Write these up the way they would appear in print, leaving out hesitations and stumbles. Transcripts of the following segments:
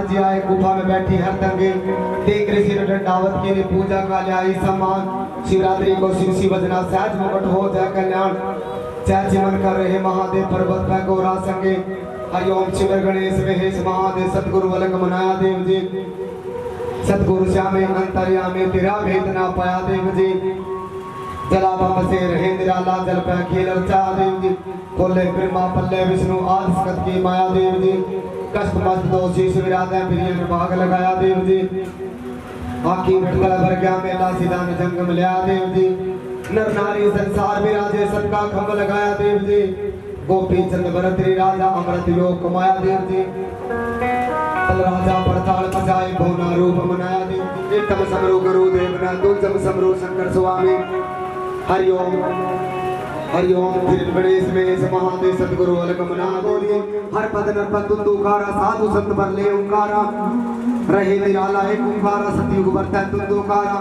जी आए गुफा में बैठी हर दंगे देख ऋषि ने दंडावत के लिए पूजा का लाई सम्मान शिवरात्रि को शिव शिव बजना सहज मुकुट हो जाए कल्याण जय जीवन कर रहे महादेव पर्वत पे गोरा संगे हरिओम शिव गणेश महेश महादेव सतगुरु वलक मनाया देव जी सतगुरु श्यामे अंतर्यामे तेरा भेद ना पाया देव जी जलाभम से रहे निराला जल पे खेल रचा देव जी खोले ब्रह्मा पल्ले विष्णु आदि सकत की माया देव जी कष्ट मस्त दोषी शिवरात्रि प्रिय में भाग लगाया देव जी आखी भटकल भर गया मेला सीधा में जंगम लिया देव जी नर नारी संसार विराजे सबका खंभ लगाया देव जी गोपी चंद भरतरी राजा अमृत योग कमाया देव जी तल राजा परताल मचाए भोना रूप मनाया देव जी एकदम समरू गुरु देव ना दुर्जम समरू शंकर स्वामी हरिओम हरिओम फिर गणेश में महादेव सतगुरु अलग मना बोलिए हर पद नरपत दुंदुकारा साधु संत पर ले ओंकारा रहे निराला है ओंकारा सतयुग बरता दुंदुकारा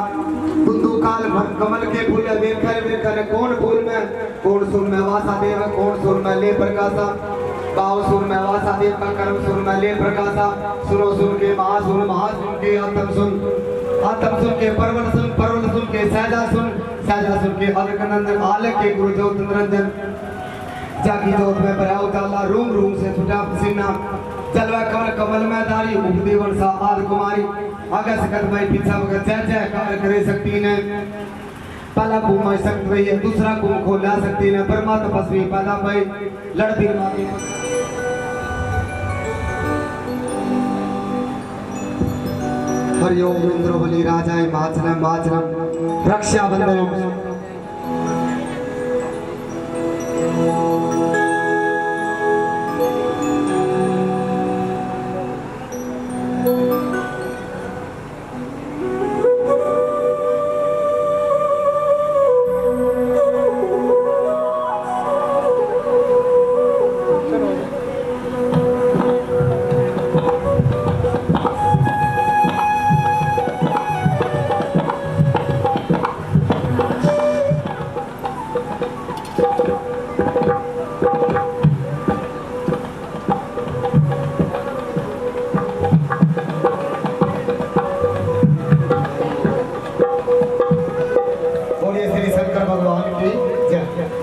दुंदुकाल कमल के फूल देखकर देखकर कौन फूल में कौन सुर में वासा देव कौन सुर में ले प्रकाशा गाँव सुर में वासा देव का कर्म सुर में ले प्रकाशा सुनो सुन के महासुन के आत्म सुन के परवल सुन के सहजा सुन के अलग नंदन आलक के गुरु ज्योत निरंजन जागी जोत में भरा उजाला रूम रूम से छुटा पसीना जलवा कमल कमल में धारी उपदी वर्षा आद कुमारी आगे सकत भाई पीछा वगैरह जय जयकार करे सकती ने पहला भूमा शक्त भाई है दूसरा कुम खोला सकती ने ब्रह्मा तपस्वी पैदा भाई लड़ती माती हरिओम इंद्र बलि राजाय माचनम रक्षा बंधन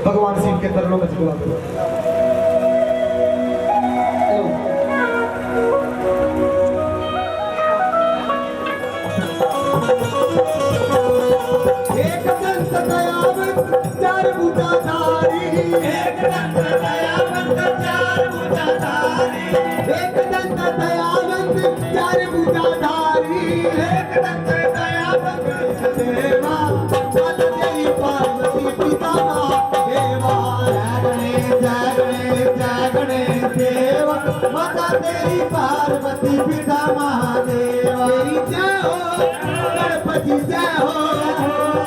भगवान शिव के चरणों में झुका दो। एक दंत दयावंत चार भुजाधारी, एक दंत दयावंत चार भुजाधारी, एक दंत दयावंत चार भुजाधारी, एक दंत दयावंत देवा चल जय पार्वती पिता देव माता तेरी पार्वती पिता महादेव तेरी जय हो गणपति जय हो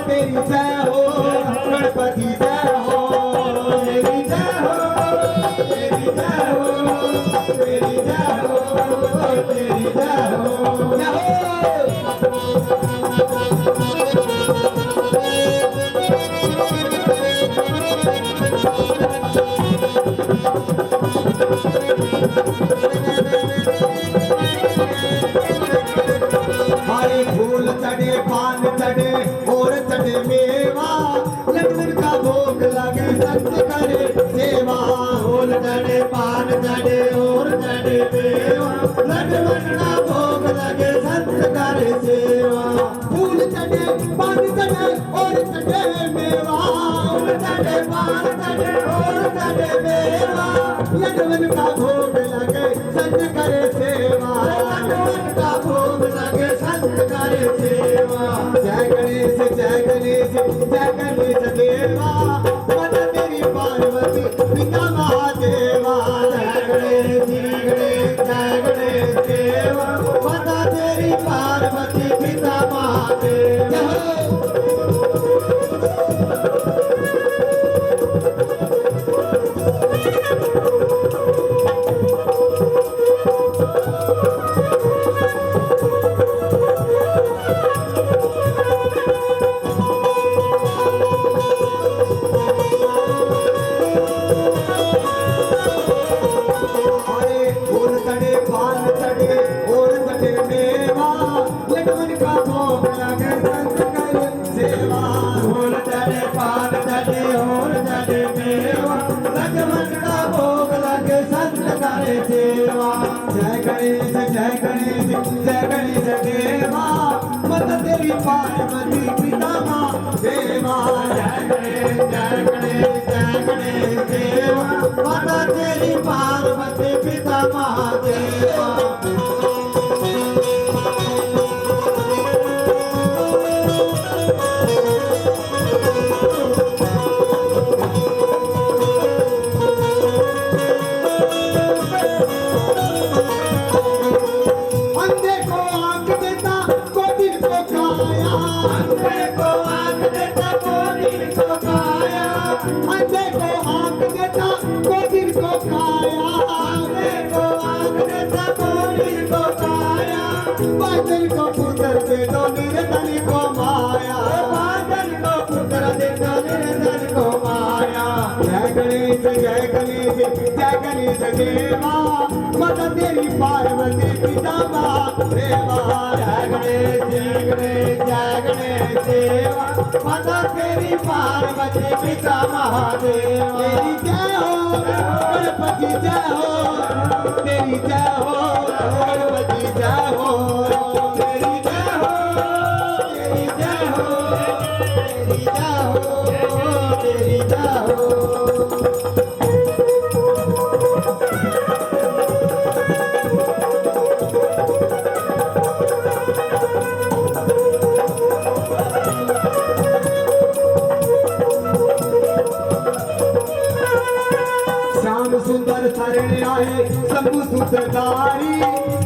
तेरी जय हो गणपति जय हो तेरी जय हो तेरी जय हो तेरी जय हो तेरी जय हो फूल चढ़े पान चढ़े और चढ़े मेवा लड्डू का भोग लगे संत करे सेवा फूल चढ़े पान चढ़े और चढ़े मेवा लड्डू रे सेवा जय गणेश जय गणेश जय गणेश देवा मत तेरी पार्वती पिता देवा जय गणेश जय गणेश जय गणेश देवा मत तेरी पार्वती पिता महादेवा बादल को पुत्र दे दो निर्धन को माया बादल को पुत्र दे दो निर्धन को माया जय गणेश जय गणेश देवा मत तेरी पार्वती पिता देवा जय गणेश जय गणेश देवा मत तेरी पार्वती पिता महादेव तेरी जय हो गणपति जय हो तेरी जय हो गणपति जय हो सुंदर शरण आए शंभु सुतधारी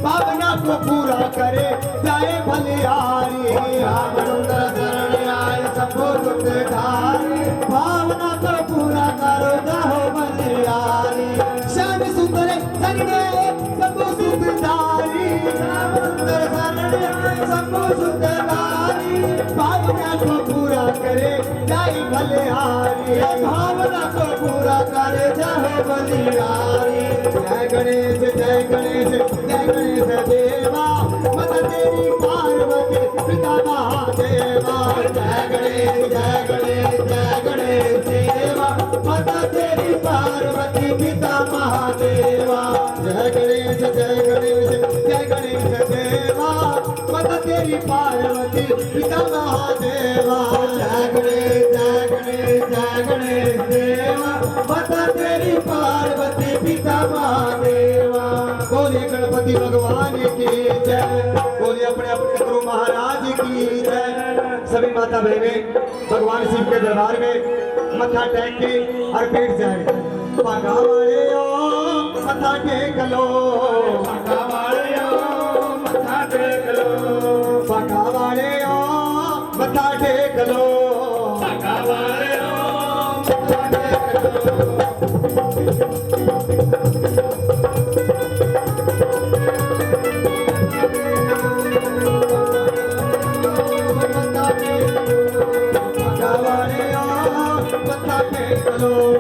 भावना को पूरा करे जाए भलियारी श्याम सुंदर शरण आए शंभु सुतधारी भावना को पूरा करो जाओ भलियारी श्याम सुंदर शरण आए शंभु सुतधारी श्याम सुंदर शरण आए शंभु सुतधारी भावना को पूरा करे जाए भलियारी भावना को पूरा करे जाओ भलियारी जय गणेश जय गणेश जय गणेश देवा मत तेरी पार्वती पिता महादेवा जय गणेश जय गणेश जय गणेश देवा मत तेरी पार्वती पिता महादेवा जय गणेश जय गणेश जय गणेश देवा मत तेरी पार्वती पिता महादेवा जय गणेश जय गणेश जय गणेश देवा मत तेरी पार्वती पिता महादेवा बोलिए गणपति भगवान की जय बोलिए अपने अपने गुरु महाराज की जय सभी माता बहनें भगवान शिव के दरबार में मत्था टेक के और बैठ जाए पागा वाले मत्था टेक लो पागा वाले मत्था टेक लो पागा वाले मत्था टेक लो पागा वाले मत्था टेक लो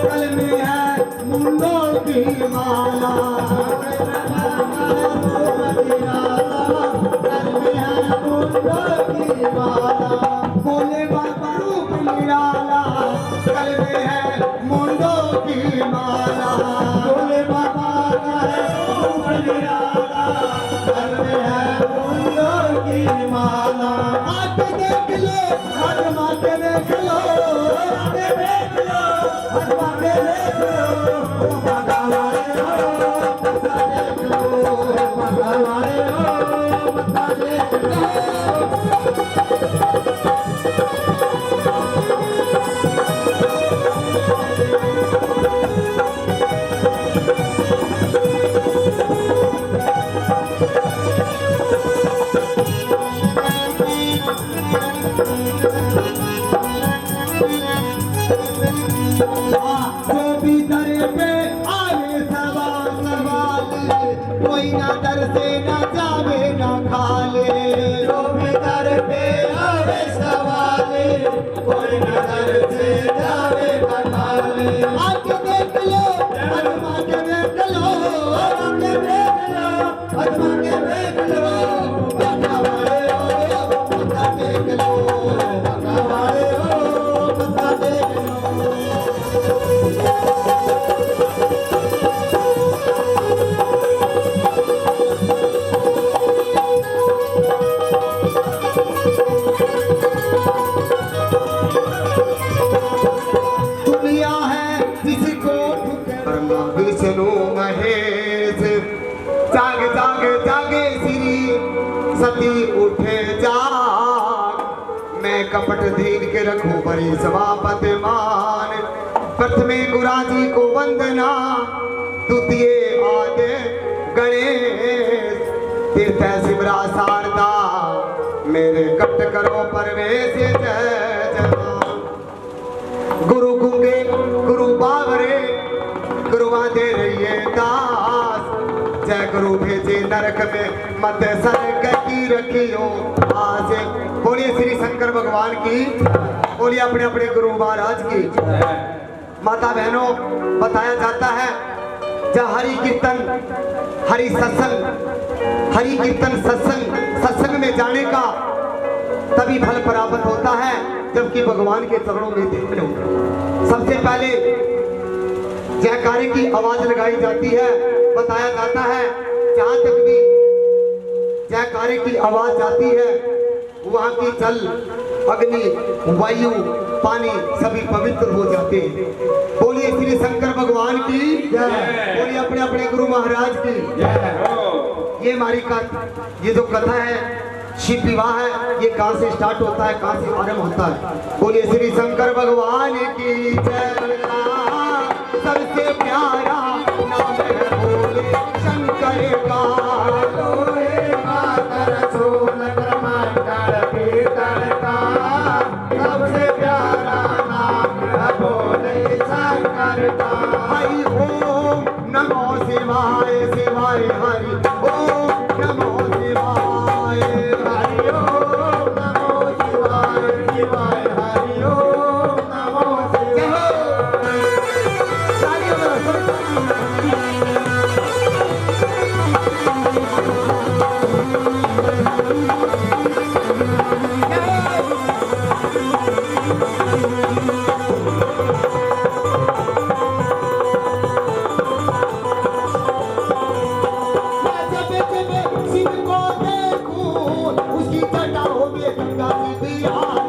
कल में है मुंडों की माला बोले बाबा रूप निराला कल में है मुंडों की माला बोले बाबा रूप निराला कल में है मुंडों की माला आके देख लो आजमा के देख लो आके देख लो आजमा के देख लो भगवान देख लो भगवान देख लो कोई ना दर से ना जावे ना खाले जो भी दर पे आवे सवाले कोई नजर से जावे बता ले आके देख लो आजमा के देख लो आके देख लो आजमा के देख लो बता वाले हो बता देख लो बता वाले हो बता देख लो विष्णु महेश जाग जाग जागे श्री सती उठे जाग मैं कपट धीर के रखूं बड़ी सभापत मान प्रथमे गुराजी को वंदना द्वितीय आदे गणेश तीर्थ शिवरा शारदा मेरे कट करो परवेश जय जवान गुरु गुंगे गुरु बावरे गुरुआ दे रहिए दास जय गुरु भेजे नरक में मत सरक की रखियो आस बोलिए श्री शंकर भगवान की बोलिए अपने अपने गुरु महाराज की माता बहनों बताया जाता है जब हरि कीर्तन हरि सत्संग हरि कीर्तन सत्संग में जाने का तभी फल प्राप्त होता है जबकि भगवान के चरणों में देखने होते सबसे पहले जयकारे की आवाज लगाई जाती है बताया जाता है जहां तक भी जयकारे की आवाज जाती है वहां की जल अग्नि वायु पानी सभी पवित्र हो जाते हैं बोलिए श्री शंकर भगवान की बोलिए अपने अपने गुरु महाराज की ये हमारी ये जो कथा है शिव विवाह है ये कहां से स्टार्ट होता है कहां से आरंभ होता है बोलिए श्री शंकर भगवान की जय सबसे प्यारा नाम है बोले शंकर का लोहे मातर सोल क्रमांतर पीतर का सबसे प्यारा नाम है बोले शंकर का हरि ओम नमो शिवाय शिवाय हरि ओम नमो शिवाय हरि ओम नमो शिवाय शिवाय हरि ओम नमो शिवाय उसकी जटाओं में गंगा जी भी आ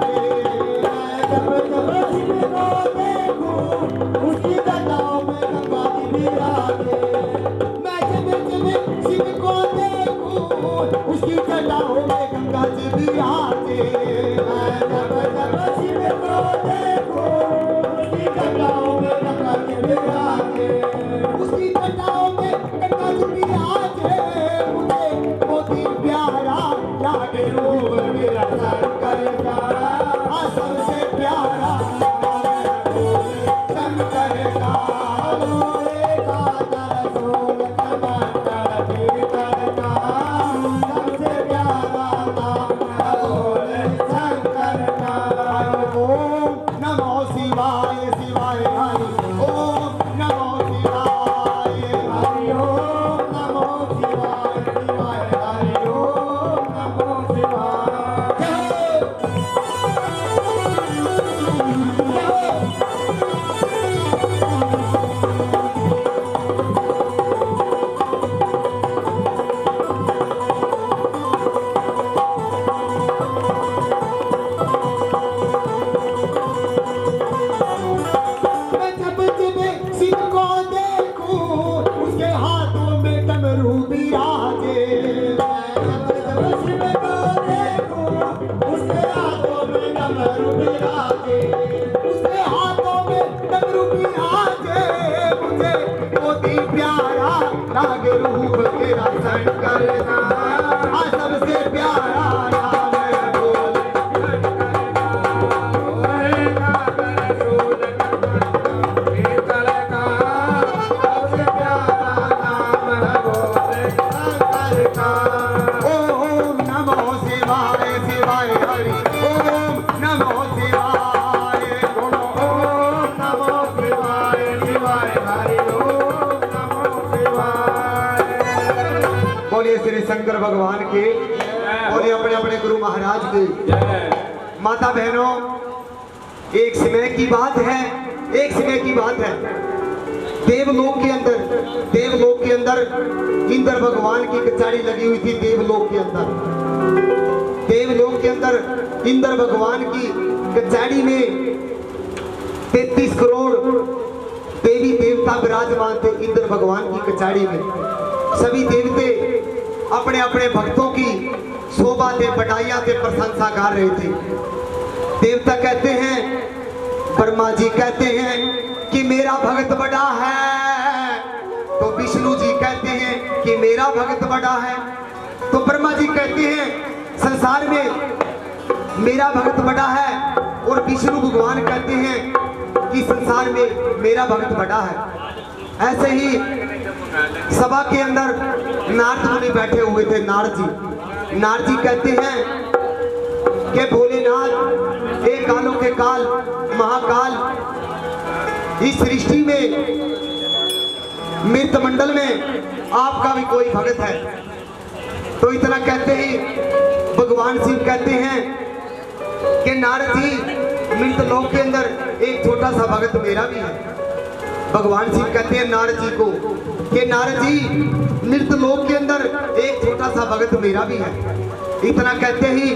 शंकर भगवान के और अपने अपने गुरु महाराज के। माता बहनों, एक समय की बात है, एक समय की बात है। देवलोक के अंदर इंद्र भगवान की कचहरी लगी हुई थी। देवलोक के अंदर इंद्र भगवान की कचहरी में 33 करोड़ देवी देवता विराजमान थे। इंद्र भगवान की कचहरी में सभी देवते अपने अपने भक्तों की शोभा थे, बड़ाइयां थे, प्रशंसा कर रहे थे। देवता कहते हैं, ब्रह्मा जी कहते हैं कि मेरा भक्त बड़ा है, तो विष्णु जी कहते हैं कि मेरा भक्त बड़ा है, तो ब्रह्मा जी कहते हैं संसार में मेरा भक्त बड़ा है, और विष्णु भगवान कहते हैं कि संसार में मेरा भक्त बड़ा है। ऐसे ही सभा के अंदर नारद मुनि बैठे हुए थे। नारद जी कहते हैं कि भोलेनाथ, एक कालों के काल, महाकाल, इस सृष्टि में, मृत मंडल में आपका भी कोई भक्त है। तो इतना कहते ही भगवान शिव कहते हैं कि नारद जी, मृत लोक के अंदर एक छोटा सा भक्त मेरा भी है। भगवान शिव कहते हैं नारद जी को कि नारद जी, मृत लोक के अंदर एक छोटा सा भक्त मेरा भी है। इतना कहते ही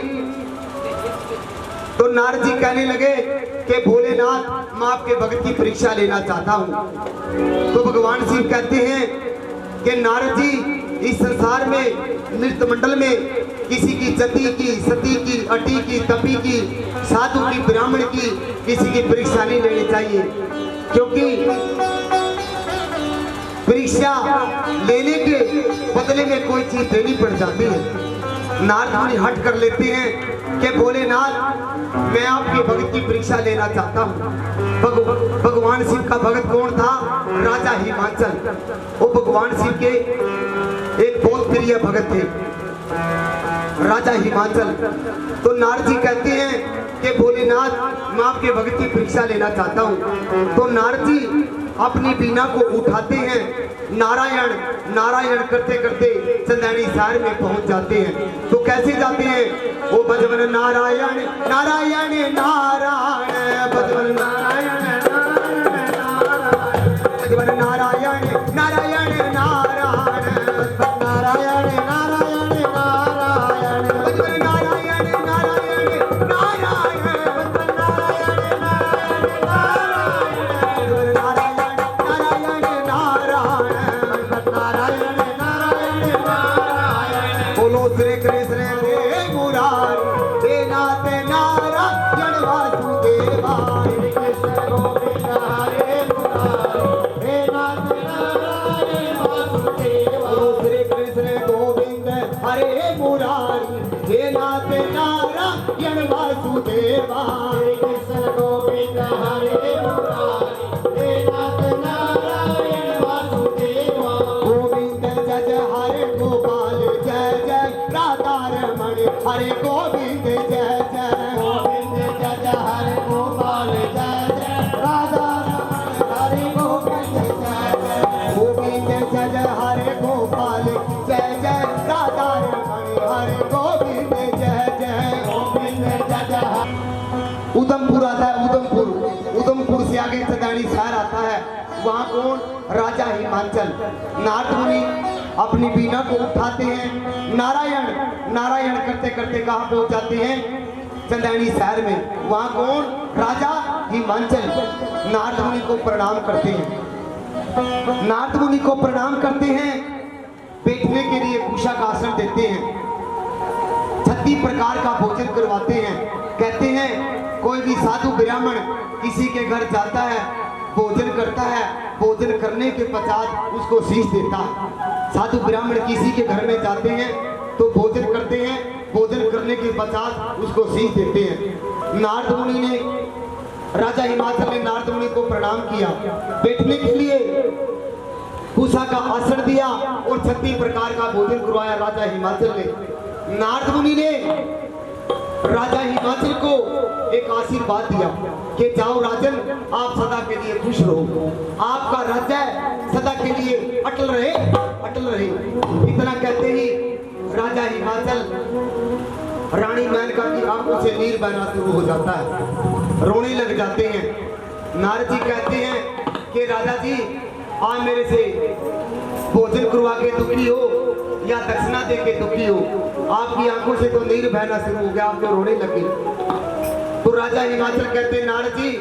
तो नारद जी कहने लगे कि भोलेनाथ, मैं आपके भक्त की परीक्षा लेना चाहता हूं। तो भगवान शिव कहते हैं कि नारद जी, इस संसार में, मृत मंडल में किसी की जति की, सती की, अटी की, तपी की, साधु की, ब्राह्मण की, किसी की परीक्षा नहीं लेनी चाहिए, क्योंकि परीक्षा लेने के बदले में कोई चीज देनी पड़ जाती है। नारद मुनि हट कर लेते हैं कि भोलेनाथ, मैं आपके भक्त की परीक्षा लेना चाहता हूँ। भगवान शिव का भक्त कौन था? राजा हिमाचल। वो भगवान शिव के एक बहुत प्रिय भक्त थे, राजा हिमाचल। तो नारद जी कहते हैं कि भोलेनाथ, मैं आपके भक्त की परीक्षा लेना चाहता हूँ। तो नारद जी अपनी बीना को उठाते हैं, नारायण नारायण करते करते चंदैनी शहर में पहुंच जाते हैं। तो कैसे जाते हैं? वो भजवन नारायण नारायण नारायण, भजवन नारायण भजवन नारायण नारायण नारायण, नारायण नारायण नारायण, भजवन नारायण नारायण नारायण, बोलो श्री कृष्ण हे मुरारी, हे नाथ नारायण वासुदेवाय, कृष्ण गोविंद हरे मुरारी, हे नाथ नारायण वासुदेवाय। बोलो श्री कृष्ण गोविंद हरे मुरारी, हे नाथ नारायण वासुदेवाय, कृष्ण गोविंद हरे मुरारी, हे नाथ नारायण वासुदेवाय। गोविंद जय जय हरे गोपाल, जय जय राधा रमण, हरे गोविंद जय जय, गोविंद जय जय हरे गोपाल, जय जय राधा रमण, हरे गोविंद जय जय, गोविंद जय जय हरे गोपाल, जय जय राधा रमण, हरे गोविंद जय जय, गोविंद जय जय। उधमपुर आता है, उधमपुर से आगे चंदैनी शहर आता है। वहाँ कौन? राजा हिमाचल। नारद मुनि अपनी बीना को उठाते हैं, नारायण नारायण करते करते कहाँ पहुँच जाते हैं? चंदैनी शहर में। वहाँ कौन? राजा हिमाचल। नारद मुनि को प्रणाम करते हैं, नारद मुनि को प्रणाम करते हैं, बैठने के लिए कुशा का आसन देते हैं, 36 प्रकार का भोजन करवाते हैं। कहते हैं कोई भी साधु ब्राह्मण किसी के घर जाता है, भोजन करता है, भोजन करने के पश्चात उसको शीश देता है। साधु ब्राह्मण किसी के घर में जाते हैं तो भोजन करते हैं, भोजन करने के पश्चात उसको शीश देते हैं। नारद मुनि ने, राजा हिमाचल ने नारद मुनि को प्रणाम किया, बैठने के लिए कुशा का आसन दिया और 36 प्रकार का भोजन करवाया राजा हिमाचल ने। नारद मुनि ने राजा हिमाचल को एक आशीर्वाद दिया कि जाओ राजन, आप सदा के लिए खुश रहो, आपका राज्य सदा के लिए अटल रहे, अटल रहे। इतना कहते ही राजा हिमाचल रानी मेनका की आंखों से नीर बहना शुरू हो जाता है, रोने लग जाते हैं। नारद जी कहते हैं कि राजा जी आप मेरे से भोजन करवा के दुखी हो या दक्षिणा दे के दुखी हो, आपकी आंखों से तो नीर बहना शुरू हो गया, आप तो रोने लगे। तो राजा हिमाचल कहते हैं नारद जी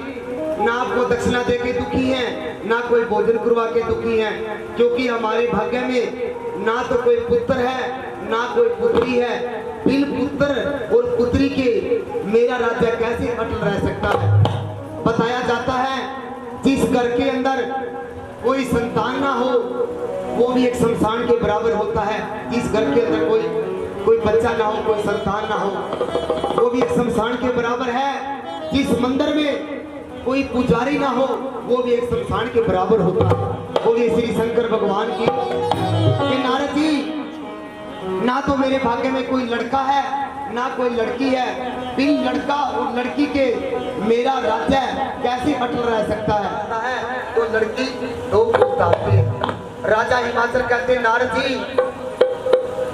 ना आपको दक्षिणा दे के दुखी हैं ना कोई भोजन करवा के दुखी हैं, क्योंकि हमारे भाग्य में ना तो कोई पुत्र है ना कोई पुत्री है। बिन पुत्र और पुत्री के मेरा राज्य कैसे अटल रह सकता है। बताया जाता है जिस घर के अंदर कोई संतान ना हो वो भी एक शमशान के बराबर होता है। जिस घर के अंदर कोई बच्चा ना हो, कोई संतान ना हो, वो भी एक शमशान के बराबर है। जिस मंदिर में कोई पुजारी ना हो वो भी एक शमशान के बराबर होता है। वो भी श्री शंकर भगवान की कि नारद जी ना तो मेरे भाग्य में कोई लड़का है ना कोई लड़की है, बिन लड़का और लड़की के मेरा राज्य कैसे अटल रह सकता है। तो लड़की दो पुताती है। राजा हिमाचल कहते नारद जी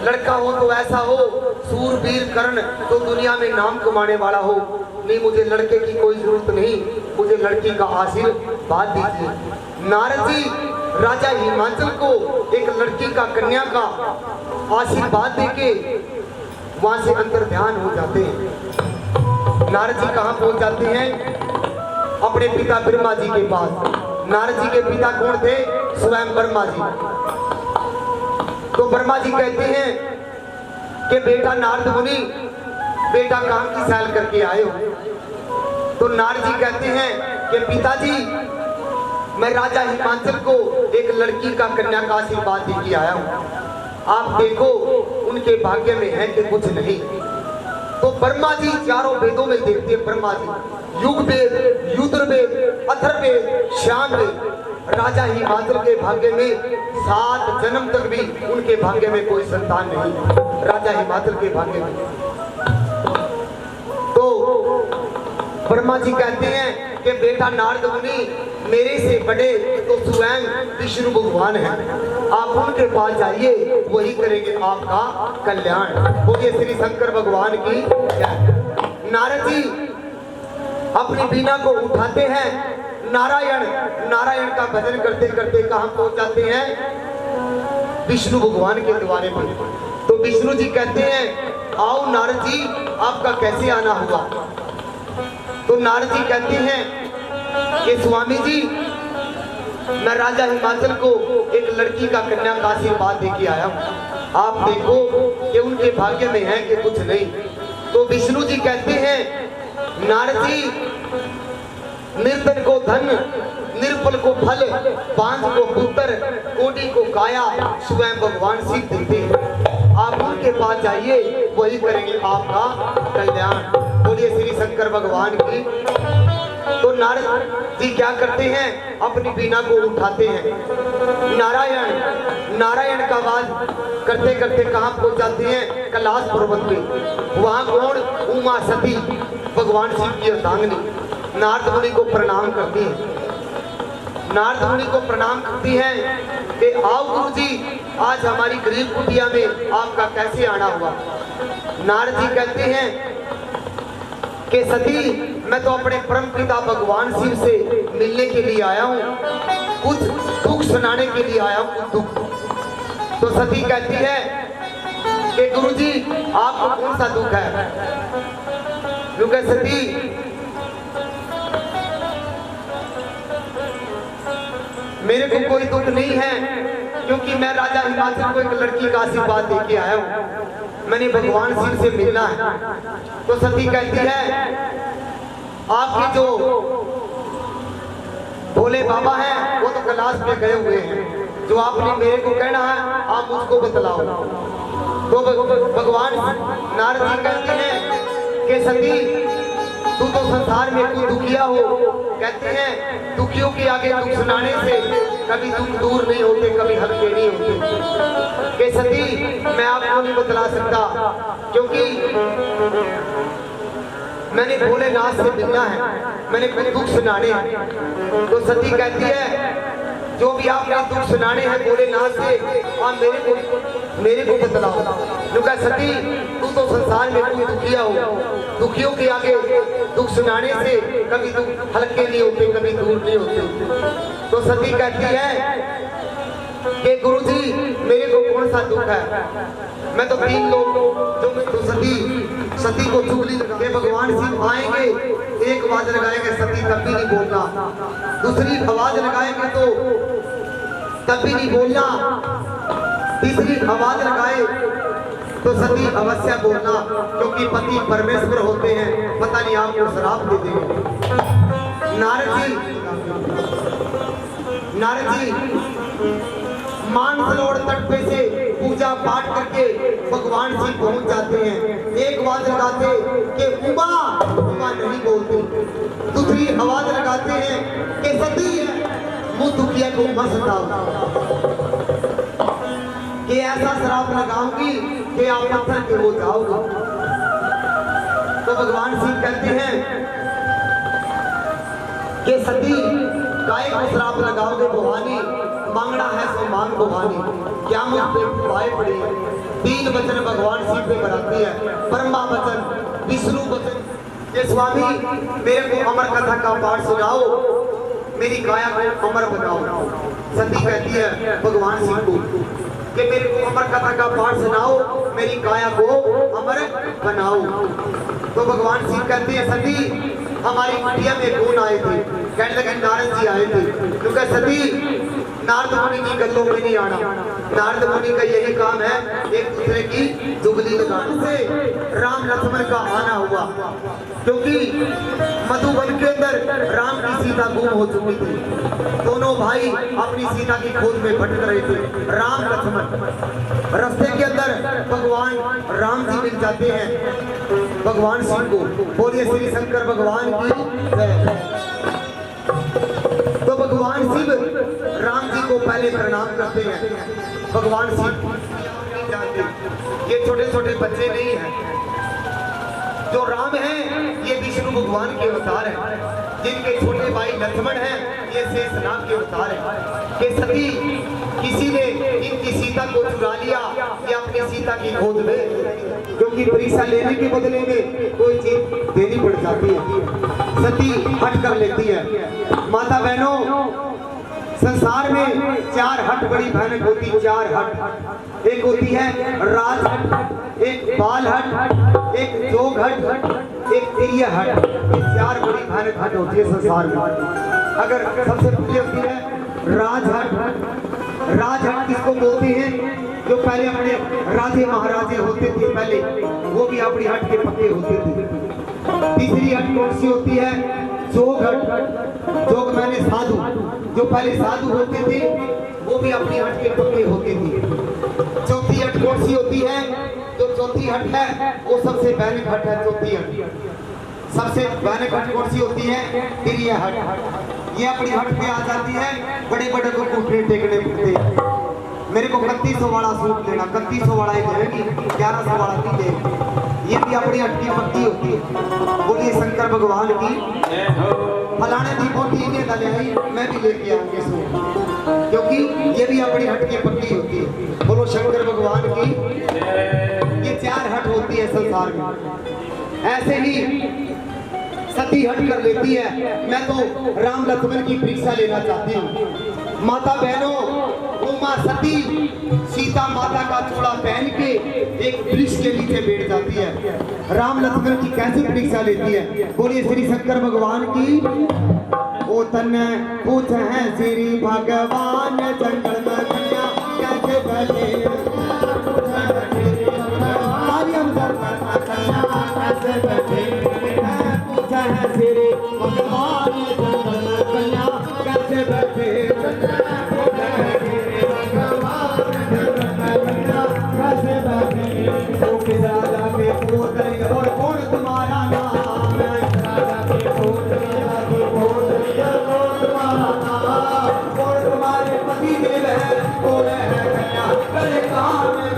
लड़का हो तो ऐसा हो सूरवीर कर्ण तो दुनिया में नाम कमाने वाला हो, नहीं मुझे लड़के की कोई जरूरत नहीं, मुझे लड़की का आशीर्वाद दीजिए। नारद जी राजा हिमाचल को एक लड़की का कन्या का आशीर्वाद देके वहां से अंतर ध्यान हो जाते हैं। नारद जी कहाँ पहुंच जाते हैं? अपने पिता ब्रह्मा जी के पास। नारद जी के पिता कौन थे? स्वयं ब्रह्मा जी। तो ब्रह्मा जी कहते हैं कि बेटा नारद मुनि बेटा काम की सैल करके आए हो। तो नारद जी कहते हैं कि पिताजी मैं राजा हिमाचल को एक लड़की का कन्या का आशीर्वाद दे के आया हूँ, आप देखो उनके भाग्य में है कि कुछ नहीं। तो ब्रह्मा जी चारों वेदों में देखते हैं, ब्रह्मा जी युग वेद, युद्रवेद, अथर्ववेद, श्यामवेद। राजा हिमाचल के भाग्य में 7 जन्म तक भी उनके भाग्य में कोई संतान नहीं, राजा हिमाचल के भाग्य में। तो ब्रह्मा जी कहते हैं कि बेटा नारद मुनि मेरे से बड़े तो स्वयं विष्णु भगवान हैं, आप उनके पास जाइए वही करेंगे आपका कल्याण। बोलिए श्री शंकर भगवान की जय। नारद जी अपनी बीना को उठाते हैं, नारायण नारायण का भजन करते करते कहां पहुंच जाते हैं? विष्णु भगवान के द्वारे पर। तो विष्णु जी कहते हैं आओ नारद जी आपका कैसे आना हुआ? तो नारद जी कहते हैं कि स्वामी जी मैं राजा हिमाचल को एक लड़की का कन्या का आशीर्वाद दे के आया हूँ, आप देखो कि उनके भाग्य में है कि कुछ नहीं। तो विष्णु जी कहते हैं नारद जी निर्धन को धन, निर्बल को फल, बांझ को पुत्र, कोढ़ी को काया स्वयं भगवान शिव देते हैं, आप उनके पास जाइए वही करेंगे आपका कल्याण। बोलिए श्री शंकर भगवान की। तो नारद जी क्या करते हैं? अपनी बीना को उठाते हैं, नारायण नारायण का आवाज करते करते कहां पहुंच जाते हैं? कैलाश पर्वत पे। वहां कौन? उमा सती भगवान शिव की अर्धांगिनी नारद मुनि को प्रणाम करती है। नारद मुनि को प्रणाम करती हैं कि आओ गुरु जी आज हमारी गरीब कुटिया में आपका कैसे आना हुआ? नारद जी कहते हैं कि सती मैं तो अपने परम पिता भगवान शिव से मिलने के लिए आया हूँ, कुछ दुख सुनाने के लिए आया हूँ, कुछ दुख। तो सती कहती है कि गुरु जी आपको कौन सा दुख है? क्योंकि सती मेरे को कोई दुख नहीं है, क्योंकि मैं राजा हिमाचल को एक लड़की का आशीर्वाद दे के आया हूँ, मैंने भगवान शिव से मिलना है। तो सती कहती है आपके जो भोले बाबा हैं वो तो कैलाश पे गए हुए हैं, जो आपने मेरे को कहना है आप मुझको बतलाओ। तो भगवान नारद जी कहते हैं कि सती तू तो संसार में कोई दुखिया हो, कहते हैं दुखियों के आगे दुख सुनाने से कभी दुख दूर नहीं होते, कभी हल्के नहीं होते। कि सती मैं आपको नहीं बतला सकता, क्योंकि मैंने भोलेनाथ से मिलना है, मैंने कुछ दुख सुनाने हैं। तो सती कहती है जो भी आपने दुख सुनाने हैं भोलेनाथ से आप मेरे को मेरे को बतलाओ। लुका सती तू तो संसार में कोई दुखिया हो, दुखियों के आगे दुख सुनाने से कभी दुख हल्के नहीं होते, कभी दूर नहीं होते। तो सती कहती है कि गुरुजी मेरे को कौन सा दुख है, मैं तो 3 लोग जो तो सती को चुगली के भगवान शिव आएंगे, एक आवाज लगाएंगे सती तब भी नहीं बोलना, दूसरी आवाज लगाएंगे तो तब भी नहीं बोलना, तीसरी आवाज लगाए तो सती अवश्य बोलना, क्योंकि पति परमेश्वर होते हैं, पता नहीं आपको श्राप दे देंगे। नारद जी मानसरोवर तट पे से पूजा पाठ करके भगवान जी पहुंच जाते हैं। एक आवाज लगाते कि उमा, उमा नहीं बोलती, दूसरी आवाज लगाते हैं कि सती मुंह दुखिया को मत सताओ, कि ऐसा श्राप लगाऊंगी कि आप पत्थर के हो जाओगे। तो भगवान शिव कहते हैं कि सती गाय को श्राप लगाओगे भवानी, मांगना है सो मांग भवानी, क्या मुझ पे पाए पड़ी है। 3 वचन भगवान शिव पे बनाती है, ब्रह्मा वचन, विष्णु वचन, ये स्वामी मेरे को अमर कथा का पाठ सुनाओ, मेरी काया को अमर बनाओ। सती कहती है भगवान शिव को कि मेरे को अमर कथा का पाठ सुनाओ, मेरी काया को अमर बनाओ। तो भगवान शिव कहते हैं सती हमारी कुटिया में कौन आए थे, कहने लगे नारद जी आए थे। क्योंकि सती नारद मुनि की गल्लों में नहीं आना, नारद मुनि का यही काम है एक दूसरे की जुगली लगाने से राम लक्ष्मण का आना हुआ, क्योंकि मधुबन के अंदर राम की सीता गुम हो चुकी थी, दोनों भाई अपनी सीता की खोज में भटक रहे थे। राम लक्ष्मण रास्ते के अंदर भगवान राम जी मिल जाते हैं भगवान शिव को। बोलिए श्री शंकर भगवान की जय। तो भगवान शिव राम जी को पहले प्रणाम करते हैं। भगवान शिव ये छोटे छोटे बच्चे नहीं हैं, जो राम हैं ये विष्णु भगवान के अवतार हैं, जिनके छोटे भाई लक्ष्मण हैं ये शेषनाग के अवतार हैं। कि सती किसी ने इनकी सीता को चुरा लिया या अपनी सीता की खोज में, क्योंकि परीक्षा लेने के बदले में कोई चीज देनी पड़ जाती है, सती हट कर लेती है। माता बहनों संसार में 4 हट बड़ी भयानक होती, 4 हट, एक होती है राज हट, एक बाल हट, एक जोग हट, एक तिरिया हट। ये 4 बड़ी भयानक हट होती है संसार में। अगर सबसे पहले होती है राज हट। राज हट किसको बोलते हैं, जो पहले अपने राजे महाराजे होते थे पहले, वो भी अपनी हट के पक्के होते थे। तीसरी हट कौन सी होती है, जोग हट। जोग मैंने साधु, जो पहले साधु होते थे वो भी अपनी हट के पक्के होते थे। चौथी हट कौन सी होती है, जो चौथी हट है वो सबसे भयानक हट है। चौथी हट सबसे भयानक हट कौन सी होती है, तिरिया हट। ये अपनी हट पे आ जाती है, बड़े बड़े को घुटने टेकने पड़ते हैं। मेरे को 3100 वाला सूट लेना, 3100 वाला ही देगी, 1100 वाला नहीं देगी। ये भी अपनी हट की पक्की होती है। बोलिए शंकर भगवान की। फलाने दी बोटी ने दलाई, मैं भी लेके आऊंगी सूट, क्योंकि ये भी अपनी हट की पक्की होती है। बोलो शंकर भगवान की। ये 4 हट होती है संसार में। ऐसे ही सती हट कर लेती है, मैं तो राम लक्ष्मण की परीक्षा लेना चाहती हूँ। माता बहनों उमा सती सीता माता का चूड़ा पहन के एक वृक्ष के नीचे बैठ जाती है। राम लक्ष्मण की कैसी परीक्षा लेती है, बोलिए श्री शंकर भगवान की। ओ तन पूछ है श्री भगवान जंगल में कन्या कैसे बैठे, कैसे बैठे, पूछ है श्री भगवान जंगल में कन्या कैसे बैठे, कैसे बैठे। ओ किस राजा के पुत्र और कौन तुम्हारा नाम है, राजा के पुत्र तुम्हारे पति देव है, कौन है कन्या, करे काम में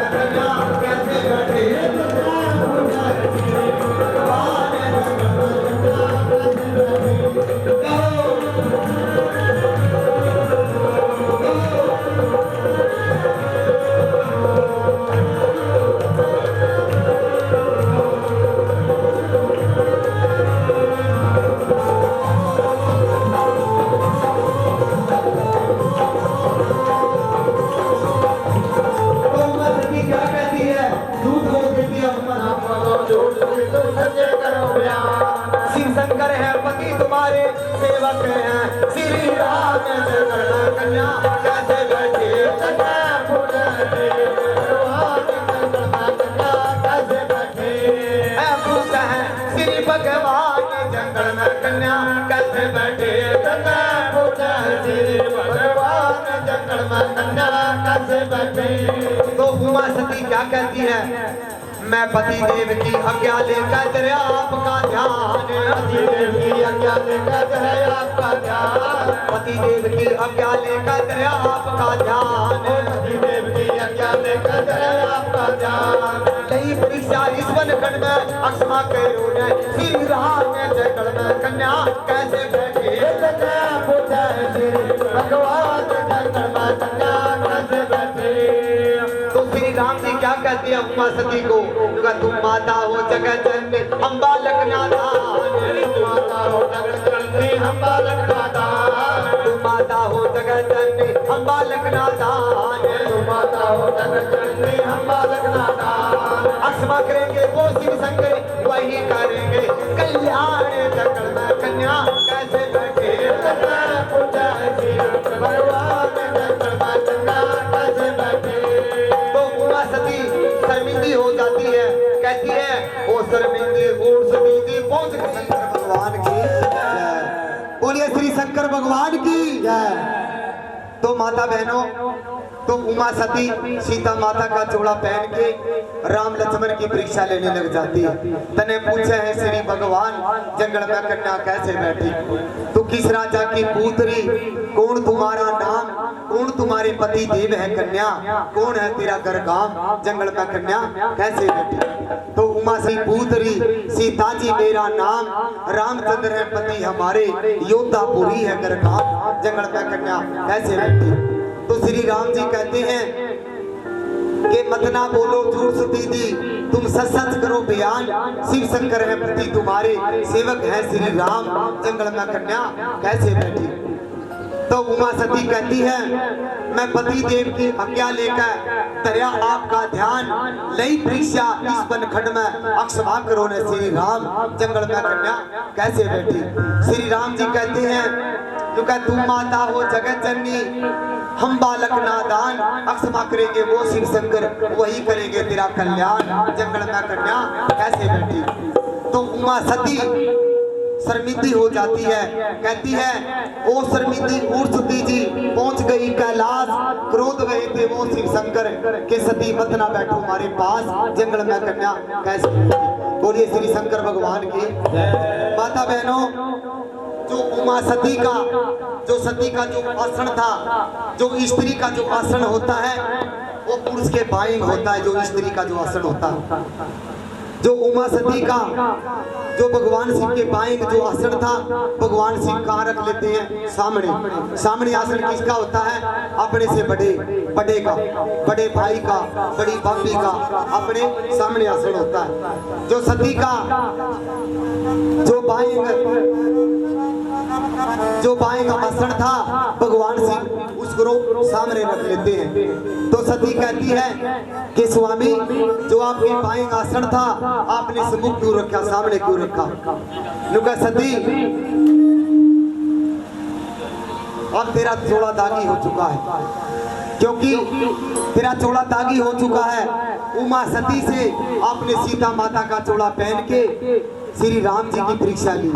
कन्या कैसे बैठे। हमारे सेवक हैं श्री राम जंगल में कन्या कैसे बैठी कन्या फूल रे भगवान जंगल में कन्या कैसे बैठी है पूत है श्री भगवान जंगल में कन्या कैसे बैठी कन्या फूल रे भगवान जंगल में कन्या कैसे बैठी। तो उमा सती क्या कहती है मैं पति देव की आज्ञा लेकर तेरे आपका ध्यान पति देव की आज्ञा लेकर तेरे आपका ध्यान पति देव की आज्ञा लेकर तेरे आपका ध्यान पति देव की आज्ञा लेकर तेरे आपका ध्यान नहीं परीक्षा इस वनखंड में अक्षमा करो ने श्री राम जंगल में कन्या कैसे बैठे पूछा श्री भगवान जंगल में कन्या कैसे बैठे। तो श्री राम जी क्या कहती है उमा सती को तुम माता हो जगत जननी हम बालक नादान माता हो जगत जननी हम बालक नादान तुम माता हो जगत जननी हम बालक नादान तुम माता हो जगत जननी हम बालक नादान अक्षमा करेंगे वो शिव शंकर वही करेंगे कल्याण जंगल में कन्या कैसे बैठे पूजा भगवान जंगल में कन्या कैसे बैठे। तो उमा सती शर्मिंदी हो जाती है कहती है वो शर्मिंदी और शर्मिंदी पहुंच गए शंकर भगवान की जय बोलिए श्री शंकर भगवान की जय। तो माता बहनों तो उमा सती सीता माता का जोड़ा पहन के राम लक्ष्मण की परीक्षा लेने लग जाती है। तने पूछे है श्री भगवान जंगल में कन्या कैसे बैठी तो किस राजा की पुत्री कौन तुम्हारा नाम कौन तुम्हारे पति देव है कन्या कौन है तेरा घर गांव जंगल में कन्या कैसे बैठी। तो उमा सी पुत्री सीता जी मेरा नाम रामचंद्र है पति हमारे योद्धापुरी है घर गांव जंगल में कन्या कैसे बैठी। तो श्री राम जी कहते हैं कि मत ना बोलो झूठ दीदी तुम सच सच करो बयान शिव शंकर है पति तुम्हारे सेवक है श्री राम जंगल में कन्या कैसे बैठी। तो उमा सती कहती है मैं पति देव की आज्ञा लेकर तरया आपका ध्यान लई परीक्षा इस वनखंड में अक्षमा करो ने श्री राम जंगल में कन्या कैसे बैठी। श्री राम जी कहते हैं क्योंकि तुम माता हो जगत जननी हम बालक नादान अक्षमा करेंगे वो शिव शंकर वही करेंगे तेरा कल्याण जंगल में कन्या कैसे बैठी। तो उमा सती शर्मिंदी हो जाती है कहती है ओ शर्मिंदी उर्सती जी पहुंच गई कैलाश क्रोध गए थे वो शिव शंकर के सती मत ना बैठो हमारे पास जंगल में कन्या कैसे बैठी। बोलिए श्री शंकर भगवान की माता बहनों जो उमा सती का जो आसन था जो स्त्री का जो आसन होता है वो पुरुष के बाएं होता है जो स्त्री का जो आसन होता है। जो उमा सती का जो भगवान शिव के बाएं जो आसन था भगवान शिव कहाँ रख लेते हैं सामने आसन किसका होता है अपने से बड़े का बड़े भाई का बड़ी भाभी का अपने सामने आसन होता है। जो सती का जो बाएं का आसन था भगवान शिव उसको सामने रख लेते हैं। तो सती कहती है कि स्वामी जो आपके बाएं का आसन था आपने सम्मुख क्यों रखा सामने क्यों रखा। नुका सती अब तेरा जोड़ा दागी हो चुका है क्योंकि तेरा जोड़ा दागी हो चुका है। उमा सती से आपने सीता माता का जोड़ा पहन के श्री राम जी की परीक्षा ली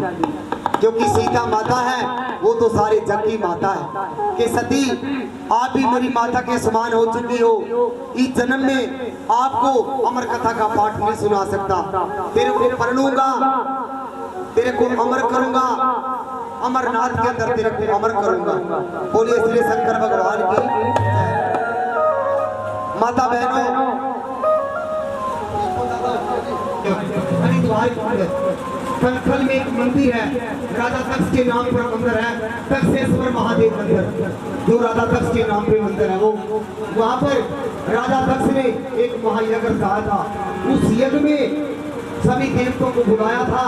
क्योंकि सीता माता है वो तो सारे जग की माता है कि सती आप भी मेरी माता के समान हो चुकी हो। इस जन्म में आपको अमर कथा का पाठ नहीं सुना सकता तेरे को पढ़ूंगा तेरे को अमर करूंगा अमरनाथ के अंदर तेरे को अमर करूंगा। बोलिए श्री शंकर भगवान की माता बहनों कंखल में एक मंदिर है राजा तक्ष के नाम पर मंदिर है तक्षेश्वर महादेव मंदिर जो राजा तक्ष के नाम पे मंदिर है वो वहाँ पर राजा तक्ष ने एक महायज्ञ कहा था। उस यज्ञ में सभी देवताओं को बुलाया था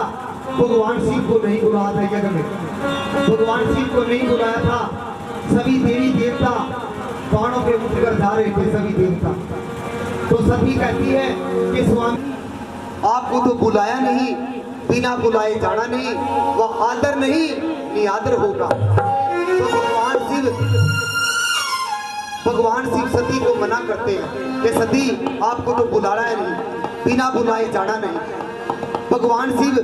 भगवान शिव को नहीं बुलाया था। यज्ञ में भगवान शिव को नहीं बुलाया था। सभी देवी देवता बाणों पे उठकर जा रहे थे सभी देवता। तो सती कहती है कि स्वामी आपको तो बुलाया नहीं बिना बुलाए जाना नहीं वो आदर नहीं नियादर होगा। तो भगवान शिव सती को मना करते हैं कि सती आपको तो बुलाना है नहीं, बिना बुलाए जाना नहीं। भगवान शिव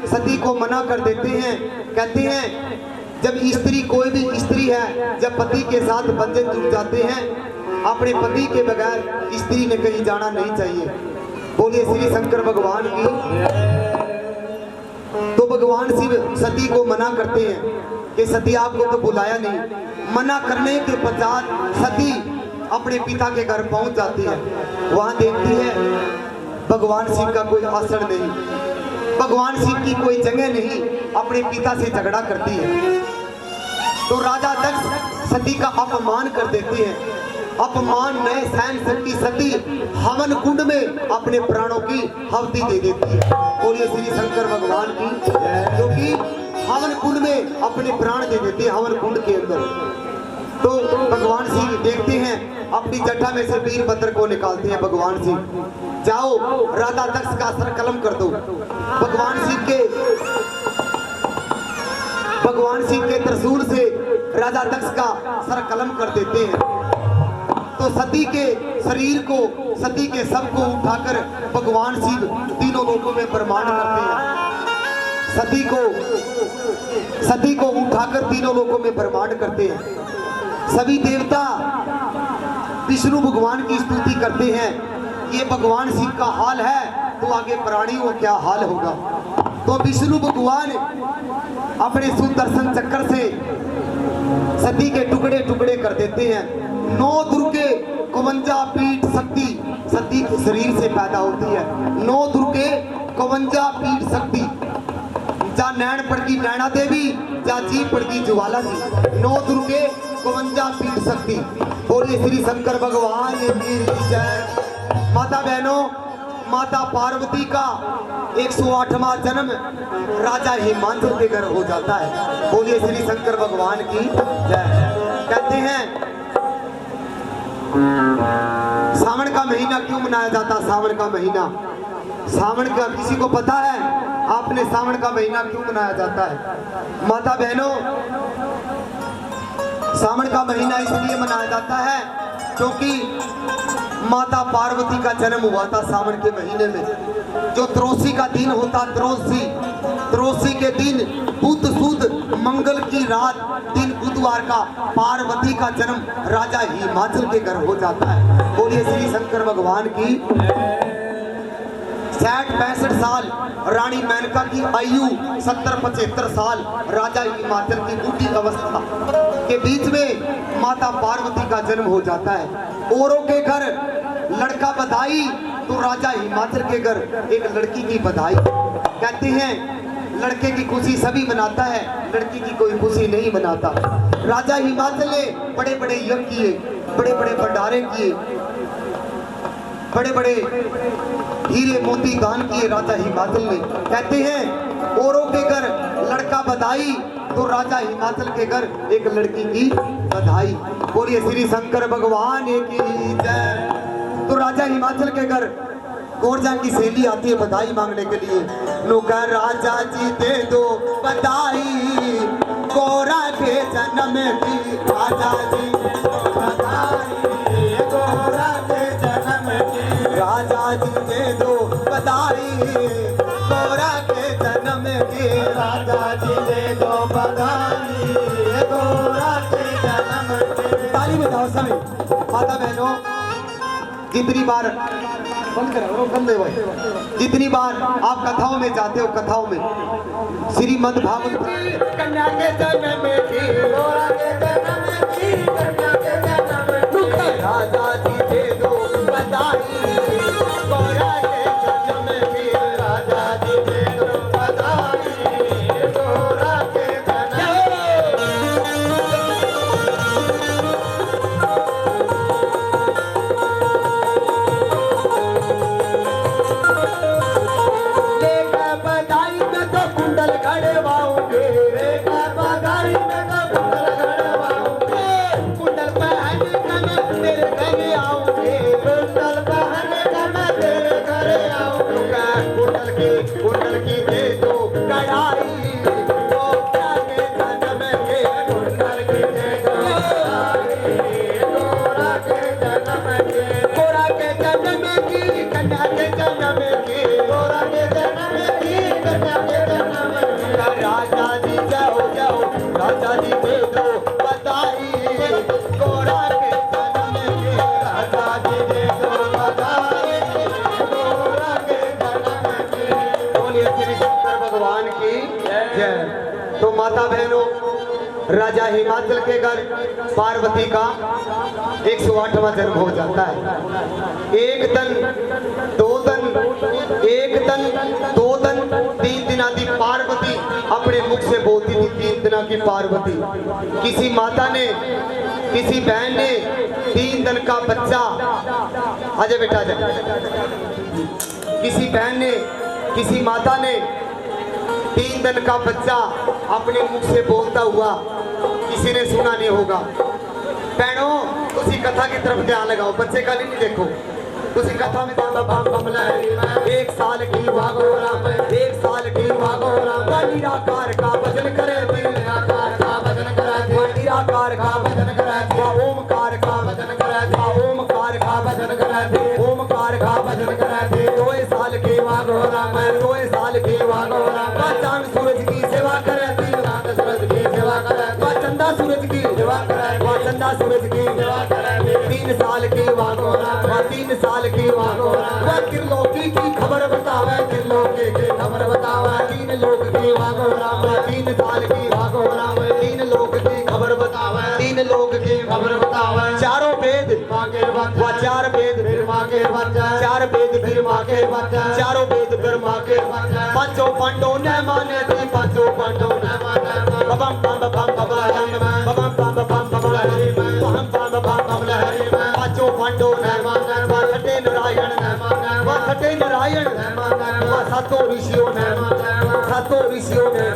सती को मना कर देते हैं, कहते हैं जब स्त्री कोई भी स्त्री है जब पति के साथ बंधन जुड़ जाते हैं, अपने पति के बगैर स्त्री ने कहीं जाना नहीं चाहिए। बोलिए श्री शंकर भगवान की। तो भगवान शिव सती को मना करते हैं कि सती आपको तो बुलाया नहीं। मना करने के पश्चात सती अपने पिता के घर पहुंच जाती है। वहां देखती है भगवान शिव का कोई आसन नहीं, भगवान शिव की कोई जगह नहीं, अपने पिता से झगड़ा करती है। तो राजा दक्ष सती का अपमान कर देते हैं। अपमान न सहन सकती सती हवन कुंड में अपने प्राणों की आहुति दे देती है। बोलिए श्री शंकर भगवान की, क्योंकि हवन कुंड में अपने प्राण दे देते हैं हवन कुंड के अंदर। तो भगवान शिव देखते हैं, अपनी जटा में से वीरभद्र को निकालते हैं। भगवान शिव जाओ राजा दक्ष का सर कलम कर दो। भगवान शिव के त्रिशूल से राजा दक्ष का सर कलम कर देते हैं। तो सती के शरीर को, सती के शव को उठाकर भगवान शिव तीनों लोकों में प्रमाण करते हैं। सती को उठाकर तीनों लोकों में प्रमाण करते हैं। सभी देवता विष्णु भगवान की स्तुति करते हैं। ये भगवान शिव का हाल है तो आगे प्राणियों का क्या हाल होगा। तो विष्णु भगवान अपने सुदर्शन चक्र से सती के टुकड़े टुकड़े कर देते हैं। 9 दुर्गे 52 पीठ शक्ति सती के शरीर से पैदा होती है। 9 दुर्गे 52 पीठ शक्ति, जा नैन पड़गी नैना देवी, जा जी पड़गी ज्वाला जी। 9 दुर्गे 52 पीठ शक्ति। बोलिए श्री शंकर भगवान की जय। माता बहनों, माता पार्वती का 108वां जन्म राजा हिमांचल के घर हो जाता है। बोलिए श्री शंकर भगवान की जय। कहते हैं सावन का महीना क्यों मनाया जाता? सावन का महीना, सावन का किसी को पता है? आपने सावन का महीना क्यों मनाया जाता है? माता बहनों, सावन का महीना इसलिए मनाया जाता है क्योंकि माता पार्वती का जन्म हुआ था सावन के महीने में। जो त्रोसी का दिन होता, त्रोसी के दिन बुध सुद मंगल की रात दिन बुधवार का पार्वती का जन्म राजा हिमाचल के घर हो जाता है। बोलिए श्री शंकर भगवान की। 60-65 साल रानी मेनका की आयु, 70-75 साल राजा हिमाचल की बूढ़ी अवस्था के बीच में माता पार्वती का जन्म हो जाता है। औरों के घर लड़का बधाई तो राजा हिमाचल के घर एक लड़की की बधाई। कहते हैं लड़के की खुशी सभी मनाता है, लड़की की कोई खुशी नहीं मनाता। राजा हिमाचल ने बड़े बड़े यज्ञ किए, बड़े बड़े भंडारे किए, बड़े बड़े हीरे मोती दान किए राजा हिमाचल ने। कहते हैं औरों के घर लड़का बधाई तो राजा हिमाचल के घर एक लड़की की बधाई। बोलिए श्री शंकर भगवान की जय। तो राजा हिमाचल के घर गोरजा की सहेली आती है बधाई मांगने के लिए। नौकर राजा जी दे दो बधाई, गोरा के जन्म की राजा जी दे दो बधाई, गोरा के जन्म की राजा जी दे दो बधाई, गोरा के जन्म की राजा जी दे दो बधाई, गोरा के जन्म की। ताली बजाओ सभी। माता बहनों, जितनी बार जितनी बार आप कथाओं में जाते हो, कथाओं में श्रीमद् भागवत कन्या के जन्म में की, गोरा के जन्म में की, कन्या के जन्म में की, राजा जी दे दो बधाई, गोरा के जन्म में की, राजा जी दे दो बधाई, गोरा के कुंडल खड़े वाओगे, बधाई में बहनों, राजा हिमाचल के घर पार्वती का 108वां जन्म हो जाता है। एक तन दो तन, एक तन दो तन, 3 दिन आदि पार्वती अपने मुख से बोलती थी 3 दिन की पार्वती। किसी माता ने, किसी बहन ने 3 दिन का बच्चा, आजा बेटा आजा, किसी बहन ने, किसी माता ने 3 दिन का बच्चा अपने मुख से बोलता हुआ किसी ने सुना नहीं होगा। बहनों, उसी कथा की तरफ ध्यान लगाओ, बच्चे का नहीं देखो, उसी कथा में एक साल की वागोरा, 1 साल की वागोरा, निराकार का भजन करे, निराकार का भजन करे, निराकार का भजन करे, ओमकार का भजन करे, ओमकार का भजन करे, ओमकार का भजन करे। 2 साल की वागोरा, 2 साल की वागोरा, चांद सूरज की सेवा करे, चांद सूरज की सेवा करे, चंदा सूरज की सेवा करे, चंदा सूरज की सेवा करे। 3 साल की वागोरा, 3 साल की वागोरा, त्रिलोकी की खबर बतावे, त्रिलोकी की खबर बतावे। 3 लोक की वागोरा, 3 साल की वागोरा, 3 लोक की खबर बतावे, 3 लोक की खबर बतावे। चारों वेद व 4 वेद फिर माँ के बच्चा, 4 वेद फिर माँ के बच्चा, चारों वेद फिर माँ के बच्चा। 5 पांडव ने माने थे, 5 पांडव ने माने, बबम बम बम बम हरि, बबम बम बम बम हरि, बम बम बम बम हरि। 5 पांडव ने माने, 6 नारायण ने माने, 6 नारायण ने माने, 7 ऋषियों ने माने, 7 ऋषियों ने,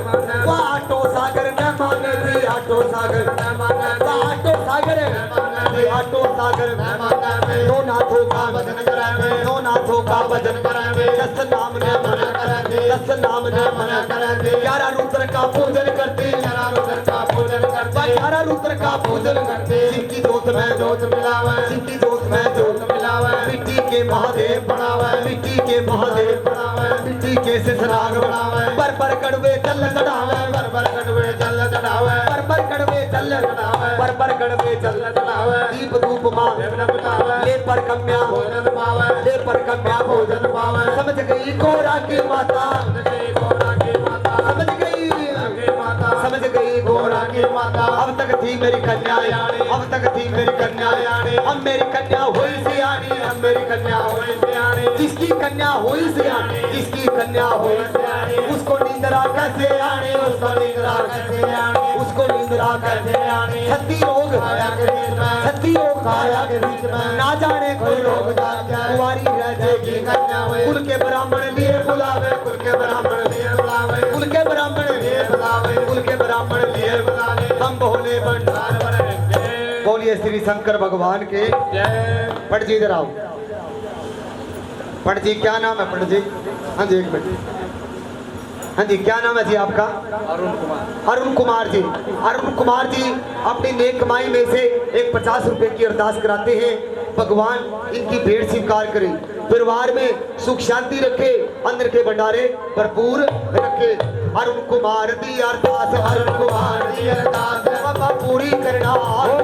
8 सागर ने माने थे, 8 सागर ने माने, 8 सागर ने माने, 8 सागर ने माने। 9 नाथों का भजन करावे, 9 नाथों का भजन करावे, 10 नाम ने मना करावे, 10 नाम ने मना करावे। 11 रुद्र का पूजन करते, 11 रुद्र का पूजन करते, 11 रुद्र का पूजन करते। जिनकी जोत में जोत मिलावे, जिनकी जोत में जोत मिलावे। मिट्टी के महादेव बनावे, मिट्टी के महादेव बनावे, मिट्टी के सिसराग बनावे। पर कड़वे जल चढ़ावे, पर कड़वे जल चढ़ावे, पर कड़वे जल चढ़ावे, पर कड़वे जल चढ़ावे। दीप धूप मां ले पर कन्या भोजन पावे, ले पर कन्या भोजन पावे। समझ गई गोरा की माता, समझ गई गोरा की माता, समझ गई माता, समझ गई गोरा की माता। अब तक थी मेरी कन्या यानी, अब तक थी मेरी कन्या यानी, अब मेरी कन्या हुई सियानी, अब मेरी कन्या हुई सियानी। जिसकी कन्या हुई सियानी, जिसकी कन्या हुई सियानी, उसको निंद्रा कैसे आनी, उसको निंद्रा कैसे आनी, उसको निंद्रा कैसे आनी। 36 रोग आया के बीच में, 36 रोग आया के बीच में, ना जाने कोई रोग जाग जाए। कुंवारी रह जाएगी कन्या हुई, कुल के ब्राह्मण लिए बुलावे, कुल के ब्राह्मण लिए बुलावे, कुल के ब्राह्मण लिए बुलावे, कुल के ब्राह्मण लिए बुलावे। हम भोले भंडार बने, बोलिए श्री शंकर भगवान के जय। पंडित जी इधर आओ। पंडित जी क्या नाम है पंडित जी? हाँ जी 1 मिनट। हाँ जी क्या नाम है जी आपका? अरुण कुमार। अरुण कुमार जी, अरुण कुमार जी अपनी नेक कमाई में से एक 50 रुपए की अरदास कराते हैं, भगवान इनकी भेंट स्वीकार करे, परिवार में सुख शांति रखे, अंदर के भंडारे भरपूर रखे। अरुण कुमार दी अरदास, अरुण कुमार दी अरदास, बाबा पूरी करना,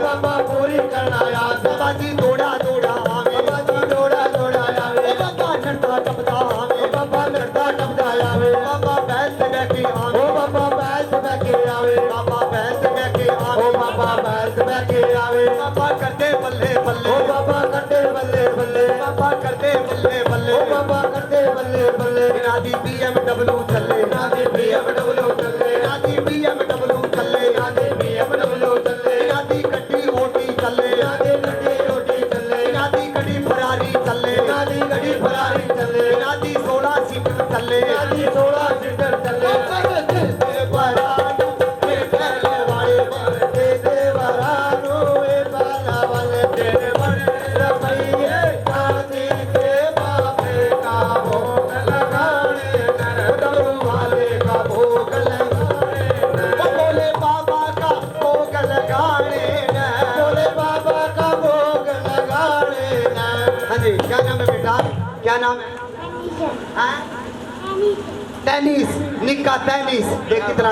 बाबा पूरी करना याद। बाबा जी दौड़ा दौड़ा आवे, बाबा जी दौड़ा दौड़ा आवे, बाबा नरता टपदा आवे, बाबा नरता टपदा आवे। बाबा बैठ बैठे आवे, ओ बाबा बैठ बैठे आवे, बाबा बैठ बैठे आवे, बाबा बैठ बैठे आवे। बाबा करते बल्ले बल्ले, ओ बाबा करते बल्ले बल्ले, बाबा करते बल्ले बल्ले, ओ बाबा करते बल्ले बल्ले। नादी BMW चले, नादी BMW चले, नादी BMW चले, नादी BMW चले, नादी कट्टी ओटी चले, नादी कट्टी ओटी चले, नादी कड़ी फरारी चले, नादी कड़ी फरारी चले, नादी 16 सीटर चले, नादी 16 सीटर चले। क्या नाम है बेटा? क्या नाम है? टेनिस, निक्का टेनिस। देख कितना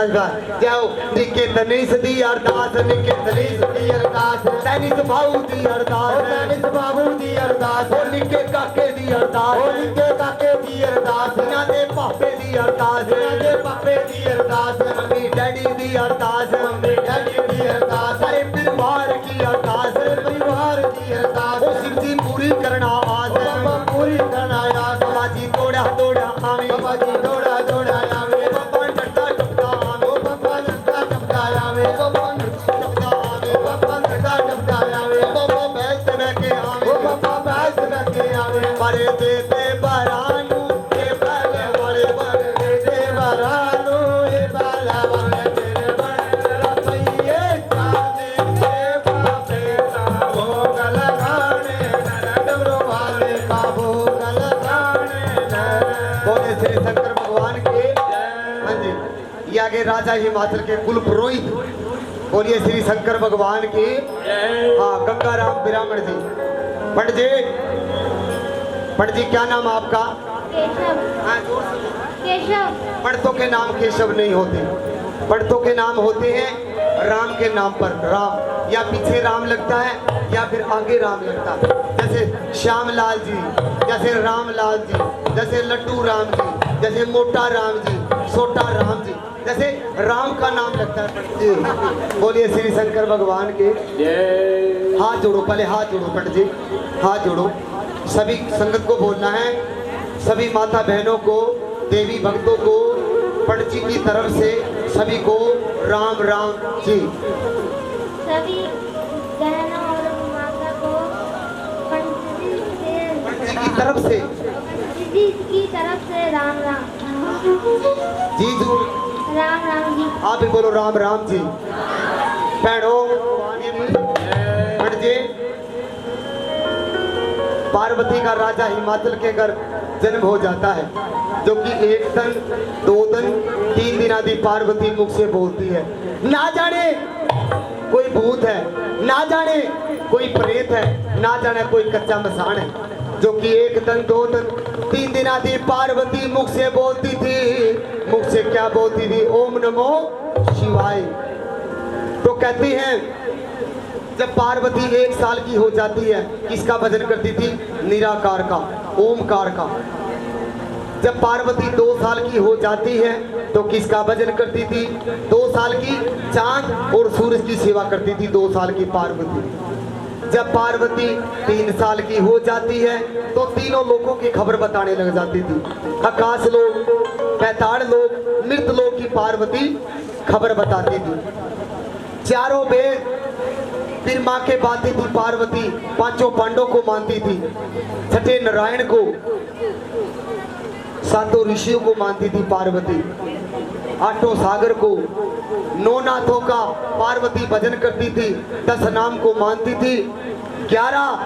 जाओ, निक्के टेनिस दी अरदास, निक्के टेनिस दी अरदास, टेनिस बाबू दी अरदास, टेनिस बाबू दी अरदास, ओ निक्के काके दी अरदास, ओ निक्के काके दी अरदास, ना दे पापे दी अरदास, ना दे पापे दी अरदास। अरदास, मम्मी डैडी दी अरदास, मम्मी डैडी दी अरदास, सारे परिवार की अरदास, परिवार की अरदास, ओ शिव जी पूरी करना आस, बाबा पूरी करना आस, बाबा जी दौड़ा दौड़ा आवे, बाबा जी दौड़ा दौड़ा आवे, बाबा डंडा टपका आवे, ओ बाबा डंडा टपका आवे, बाबा डंडा टपका आवे, बाबा डंडा टपका आवे, बाबा बैठ के आवे, ओ बाबा बैठ के आवे, मारे देते बरानू ए बाले वाले बड़े देते बरानू ए बाला वाले तेरे बड़े रपैये चांदी के बापे का भोग लगाने डमरू वाले का भोग लगाने बोले श्री शंकर भगवान के हाँ जी ये आगे राजा हिमाचल के कुल पुरोहित बोलिए श्री शंकर भगवान की हाँ गंगाराम ब्राह्मण जी पंडित जी क्या नाम आपका? केशव। हाँ, जोर से। केशव। पंडितों के नाम केशव नहीं होते, पंडितों के नाम होते हैं राम के नाम पर। राम या पीछे राम लगता है या फिर आगे राम लगता है, जैसे श्याम लाल जी, जैसे राम लाल जी, जैसे लड्डू राम जी, जैसे मोटा राम जी, छोटा राम जी, जैसे राम का नाम लगता है पंडित जी। बोलिए श्री शंकर भगवान के हाथ जोड़ो, पहले हाथ जोड़ो पंडित जी, हाथ जोड़ो। सभी संगत को बोलना है, सभी माता बहनों को, देवी भक्तों को पंडित जी की तरफ से सभी को राम राम जी। सभी बहनों और माता को पंडित जी की तरफ से की तरफ से राम राम जी जरूर राम राम जी। आप भी बोलो राम राम जी। बहनों पंडित जी पार्वती का राजा हिमाचल के घर जन्म हो जाता है, जो कि 1 दिन 2 दिन 3 दिन आदि पार्वती मुख से बोलती है। ना जाने कोई भूत है, ना जाने कोई प्रेत है, ना जाने कोई कच्चा मसान है, जो कि 1 दिन 2 दिन 3 दिन आदि पार्वती मुख से बोलती थी। मुख से क्या बोलती थी? ओम नमो शिवाय। तो कहती हैं जब पार्वती 1 साल की हो जाती है, किसका भजन करती थी? निराकार का, ओमकार का। जब पार्वती 2 साल की हो जाती है तो किसका भजन करती थी? 2 साल की चांद और सूरज की सेवा करती थी 2 साल की पार्वती। जब पार्वती 3 साल की हो जाती है तो तीनों लोगों की खबर बताने लग जाती थी। आकाश लोक, पैताड़ लोक, मृत लोक की पार्वती खबर बताती थी। चारों वेद फिर माँ के बातें थी पार्वती। 5 पांडवों को मानती थी, 6 नारायण को, 7 ऋषियों को मानती थी पार्वती, 8 सागर को, 9 नाथों का पार्वती भजन करती थी, 10 नाम को मानती थी, 11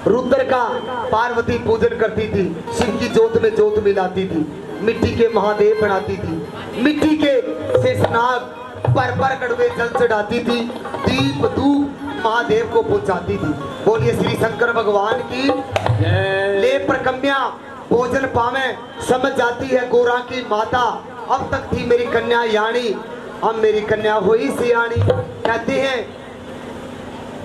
रुद्र का पार्वती पूजन करती थी। शिव की जोत में जोत मिलाती थी, मिट्टी के महादेव बनाती थी, मिट्टी के शेषनाग पर कड़वे जल चढ़ाती थी, दीप धूप महादेव को पहुंचाती थी। बोलिए श्री शंकर भगवान की। ले प्रकम्या भोजन पावे समझ जाती है गोरा की माता। अब तक थी मेरी कन्या यानी, अब मेरी कन्या हुई सियानी। कहते हैं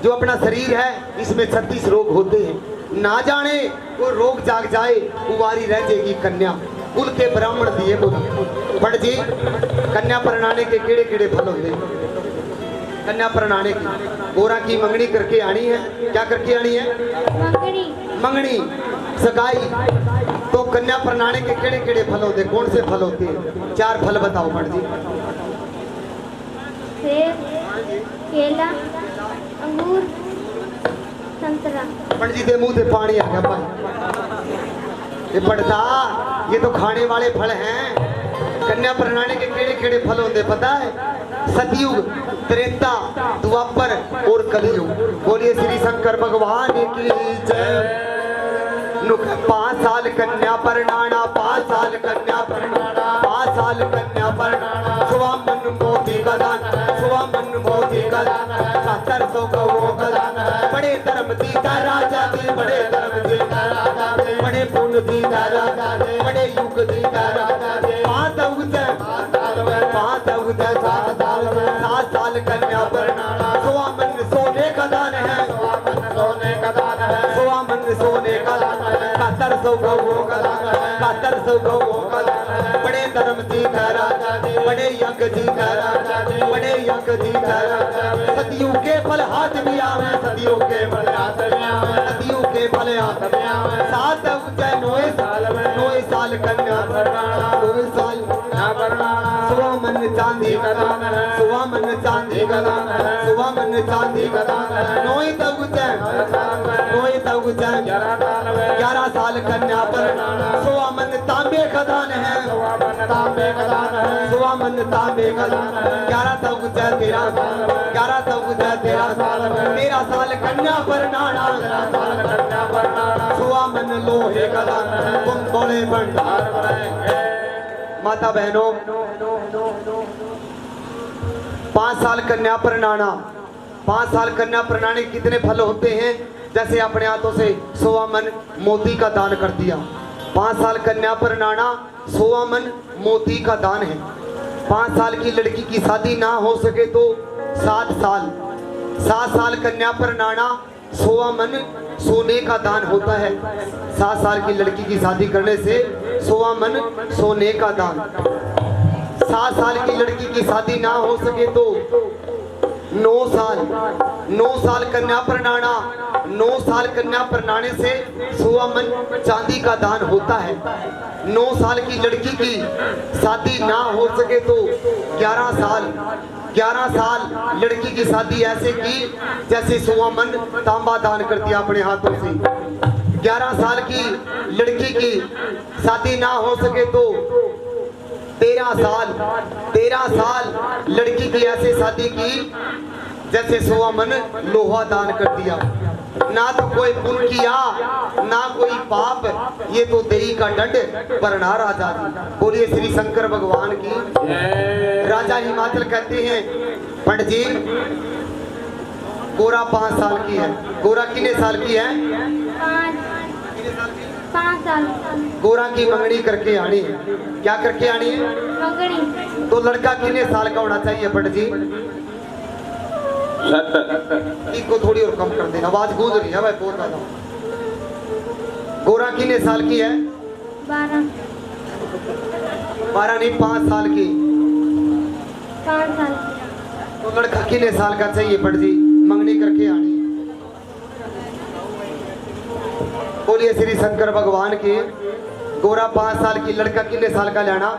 जो अपना शरीर है इसमें 36 रोग होते हैं, ना जाने वो रोग जाग जाए कुंवारी रह जाएगी कन्या। कुल के ब्राह्मण दिए पंडित जी कन्या प्रणाने के केड़े केड़े फल होते हैं? कन्या प्रणाने की गोरा की मंगनी करके आनी है। क्या करके आनी है? मंगनी। मंगनी सगाई। तो कन्या प्रणाने के केड़े केड़े फल होते हैं? कौन से फल होते हैं? 4 फल बताओ पंडित जी। सेब, केला, अंगूर, संतरा। पंडित जी के मुंह से पानी आ गया भाई। ये पढ़ता, ये तो खाने वाले फल हैं। कन्या प्रणाने के केड़े केड़े फल होते पता है? सतयुग, त्रेता, द्वापर और कलयुग। बोलिए श्री शंकर भगवान की जय। 5 साल कन्या प्रणाना, 5 साल कन्या प्रणाना, 5 साल कन्या प्रणाना। सुवामन मोती का दान, सुवामन मोती का दान, 700 का वो का दान। बड़े धर्म दीता राजा दी, बड़े धर्म दीता राजा दे, बड़े पुण्य दीता राजा दे, बड़े युग दीता राजा दे। 5 साल कन्या प्रणाना। सुवामन सोने का दान है, सोने का दान है, सुवामन सोने का दान है। 700 गौ का दान है, 700 गौ का दान है। बड़े धर्म दीता बड़े यज्ञ जीता बड़े यज्ञ जीता सदियों के फल हाथ में आवे सदियों के फल हाथ में आवे सदियों के फल हाथ में आवे सात उच्च नोए साल कन्या नोए साल सुवा मन चांदी सुवा मन चांदी सुवा मन चांदी नोए तगुच 11 साल कन्या पर सुवा मन तांबे का दान है सुवा मन तांबे का दान 11 तगुच 13 साल कन्या पर नाना सुवा मन लोहे का दान तुम बोले भंडार माता बहनों 5 साल कन्या पर नाना 5 साल कन्या प्रणाली कितने फल होते हैं जैसे अपने हाथों से 100 मन मोती का दान कर दिया 5 साल कन्या पर नाना 100 मन मोती का दान है 5 साल की लड़की की शादी ना हो सके तो 7 साल कन्या पर नाना 100 मन सोने का दान होता है 7 साल की लड़की की शादी करने से 100 मन सोने का दान 7 साल की लड़की की शादी ना हो सके तो 9 साल कन्या प्रणाना 9 साल कन्या प्रणाने से 100 मन चांदी का दान होता है 9 साल की लड़की की शादी ना हो सके तो 11 साल लड़की की शादी ऐसे की जैसे 100 मन तांबा दान कर दिया अपने हाथों से 11 साल की लड़की की शादी ना हो सके तो 13 साल लड़की की ऐसे शादी की जैसे 100 मन लोहा दान कर दिया ना तो कोई पुण्य किया ना कोई पाप ये तो देही का दंड भरना राजा जी बोलिए श्री शंकर भगवान की राजा हिमाचल कहते हैं पंडित जी गोरा 5 साल की है गोरा कितने साल की है 5 साल गोरा की मंगनी करके आनी है क्या करके आनी है मंगनी तो लड़का कितने साल का होना चाहिए पंडित जी इनको थोड़ी और कम कर देना आवाज गूंज रही है भाई बहुत ज्यादा गोरा कितने साल की है 12 नहीं 5 साल की 5 साल तो लड़का कितने साल का चाहिए पंडित जी मंगनी करके आनी है बोलिए श्री शंकर भगवान की गोरा 5 साल की लड़का कितने साल का लेना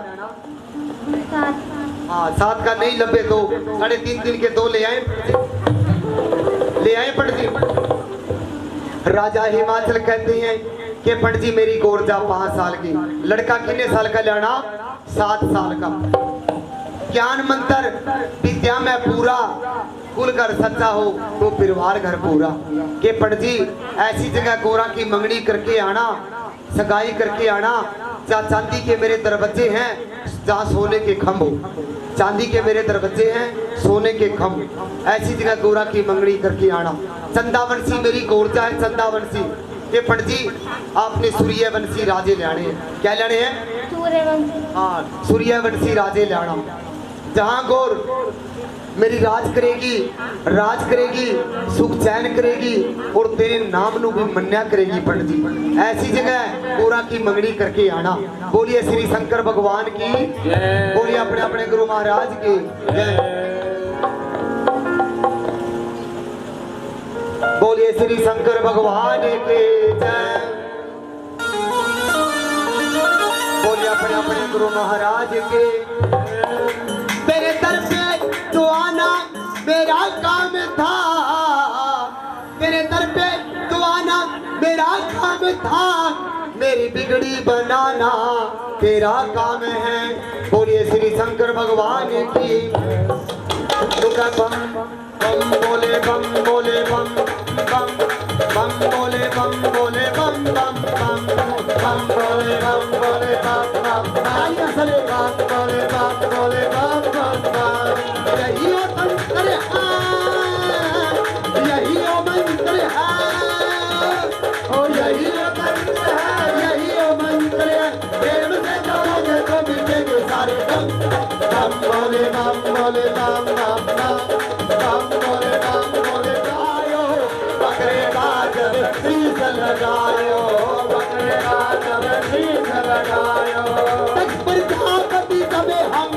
7 हाँ 7 का नहीं लबे तो 3.5 दिन के 2 ले आए पंडित जी राजा हिमाचल कहते हैं कि पंडित जी मेरी गोरजा 5 साल की लड़का कितने साल का लेना 7 साल का ज्ञान मंत्र विद्या में पूरा कुल घर सच्चा हो तो परिवार घर पूरा के पंडित जी ऐसी जगह गोरा की मंगनी करके आना सगाई करके आना जहाँ चांदी के मेरे दरवाजे हैं जहाँ सोने के खम्भ हो चांदी के मेरे दरवाजे हैं सोने के खम्भ ऐसी जगह गोरा की मंगनी करके आना चंदावंशी मेरी गोरजा है चंदावंशी के पंडित जी आपने सूर्यवंशी राजे लाने हैं क्या लाने हैं सूर्यवंशी हाँ सूर्यवंशी राजे लाना जहाँ गोर मेरी राज करेगी सुख चैन करेगी और तेरे नाम नु भी मन्या करेगी पंडित जी ऐसी जगह गोरा की मंगनी करके आना बोलिए श्री शंकर भगवान की बोलिए अपने अपने गुरु महाराज की जय बोलिए श्री शंकर भगवान की जय बोलिए अपने अपने गुरु महाराज के तेरे दर पे तो आना मेरा काम था तेरे दर पे तो आना मेरा काम था मेरी बिगड़ी बनाना तेरा काम है बोलिए श्री शंकर भगवान की बम बम बोले बम बोले बम बम बम बोले बम बोले बम बम बम बम बोले बम बोले बम बम बोले बम बोले बम बम यही ओ मंत्र है यही ओ मंत्र है ओ यही ओ मंत्र है यही ओ मंत्र है प्रेम से गाओगे तो मिलेंगे सारे बम बम बोले बम बोले बम बम बम बोले गायो पकड़ेगा जब शीश लगायो पकड़ेगा जब शीश लगायो प्रजापति तबे हम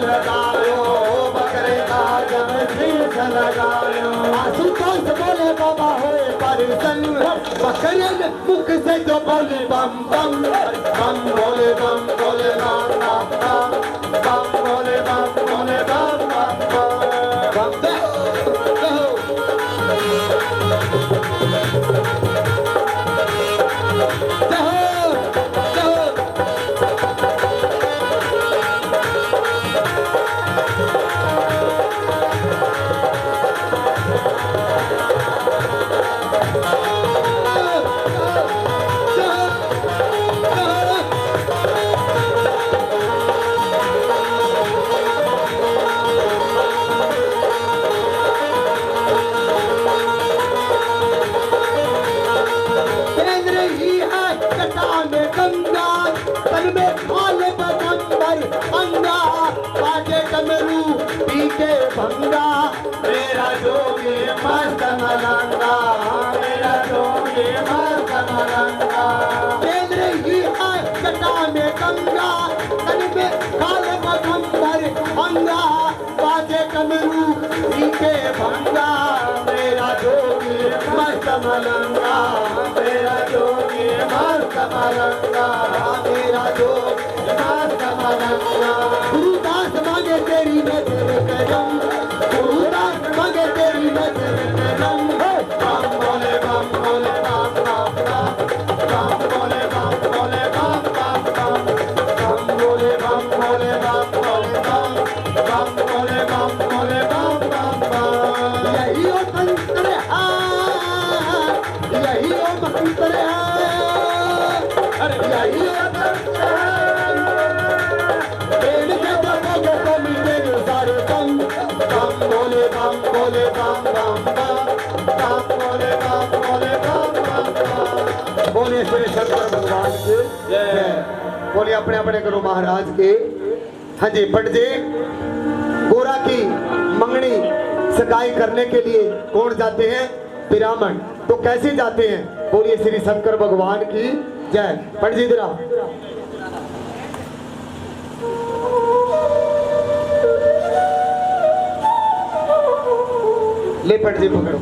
लगायो बकरे का जब शीश लगायो आशुतोष बोले बाबा होए परिसन बकरे ने मुख से जो बोले बम बम बम बोले बम बोले बम बम बम बम बोले बम बोले बम बम बम भंगा मेरा जोगी मस्त मलंगा मेरा जोगी मस्त मलंगा केंद्र ही है जटा में गंगा तन में काले बगंबर अंगा बाजे कमरू पीके भंगा मेरा जोगी मस्त मलंगा मेरा जोगी मस्त मलंगा मेरा जोगी मस्त मलंगा गुरुदास मांगे तेरी नजर करम गुरुदास मांगे तेरी नजर करम बम बोले बम बोले बम बम बम बोले बम बोले बम बम बम बम बोले बम बोले बम बोले बम बम बोले बम बोले बम बम बम यही ओ मंत्र है यही ओ मंत्र है यही ओ मंत्र है पेड़ के दबोगे तो मिलेंगे सारे बम बम बोले बम बोले बम बम बम बम बोले बम बोले बम बम बम बोले श्री शंकर भगवान के जय बोले अपने अपने गुरु महाराज के हाँ जी पंडित जी गोरा की मंगनी सगाई करने के लिए कौन जाते हैं ब्राह्मण तो कैसे जाते हैं बोलिए श्री शंकर भगवान की जय पंडित जी इधर आओ ले पंडित जी पकड़ो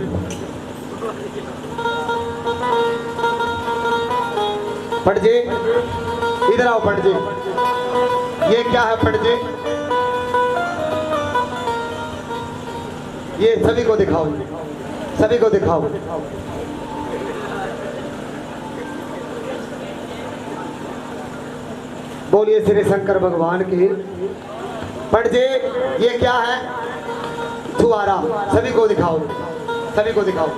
पंडित जी इधर आओ पंडित जी ये क्या है पंडित जी ये सभी को दिखाओ सभी को दिखाओ बोलिए श्री शंकर भगवान की पंडित जी ये क्या है छुआरा सभी को दिखाओ सभी को दिखाओ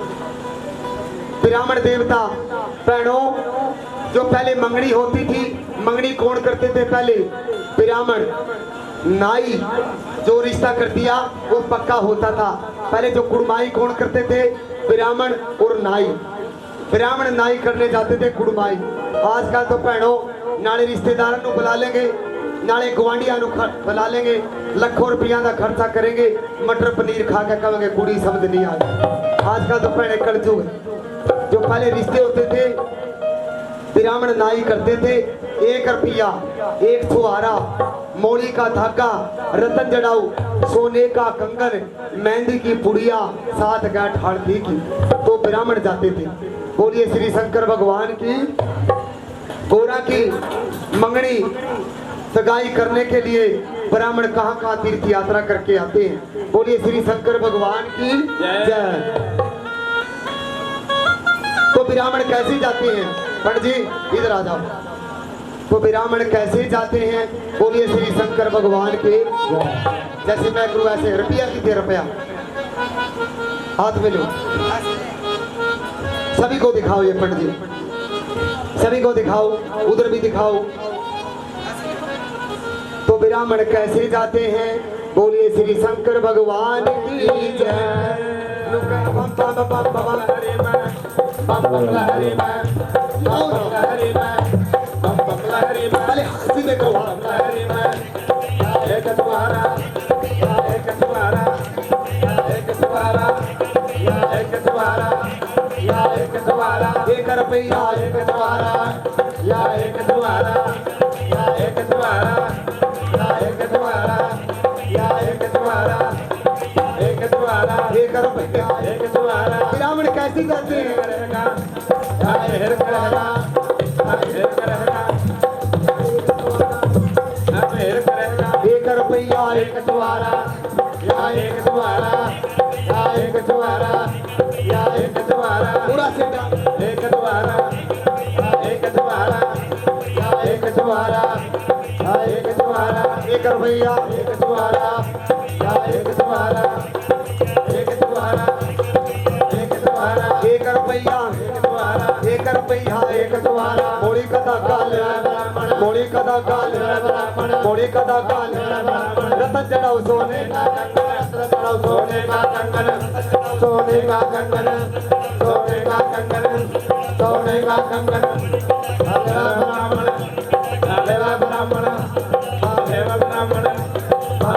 ब्राह्मण देवता बहनों जो पहले मंगनी होती थी मंगनी कौन करते थे पहले ब्राह्मण नाई जो रिश्ता कर दिया वो पक्का होता था पहले जो कुड़माई कौन करते थे ब्राह्मण और नाई ब्राह्मण नाई करने जाते थे कुड़माई आजकल तो भैनों नाले रिश्तेदारों को बुला लेंगे नाले गुआंढिया बुला लेंगे लाखों रुपया का खर्चा करेंगे मटर पनीर खा के कहेंगे कुड़ी समझ नहीं आई आजकल तो भैने कलजुग जो पहले रिश्ते होते थे ब्राह्मण नाई करते थे 1 रुपया 1 छुहारा मोली का धागा रतन जड़ाऊ सोने का कंगन मेहंदी की पुड़िया 7 गांठ हल्दी की तो ब्राह्मण जाते थे बोलिए श्री शंकर भगवान की गोरा की मंगनी सगाई करने के लिए ब्राह्मण कहाँ कहाँ तीर्थ यात्रा करके आते हैं बोलिए श्री शंकर भगवान की जय तो ब्राह्मण कैसे जाते हैं पंडित जी इधर आ जाओ तो ब्राह्मण कैसे जाते हैं बोलिए श्री शंकर भगवान के जैसे मैं करूँ ऐसे रुपया कितने रुपया हाथ में लो सभी को दिखाओ ये पंडित जी सभी को दिखाओ उधर भी दिखाओ तो ब्राह्मण कैसे जाते हैं बोलिए श्री शंकर भगवान की जय पहले हंसी में कहो एक रुपया एक द्वारा या एक द्वारा या एक द्वारा या एक द्वारा की जाते एक रुपया एक द्वारा या एक द्वारा या एक द्वारा या एक द्वारा पूरा सीधा एक द्वारा एक द्वारा या एक द्वारा या एक द्वारा एक रुपया एक द्वारा या एक द्वारा एक द्वारा एक द्वारा एक रुपया एक द्वारा एक रुपया एक द्वारा मोड़ी कदा काल मोड़ी कदा काल मोड़ी कदा काल रतन जड़ाओ सोने का कंगन रतन जड़ाओ सोने का कंगन सोने का कंगन सोने का कंगन सोने का कंगन ब्राह्मण देवा ब्राह्मण देवा ब्राह्मण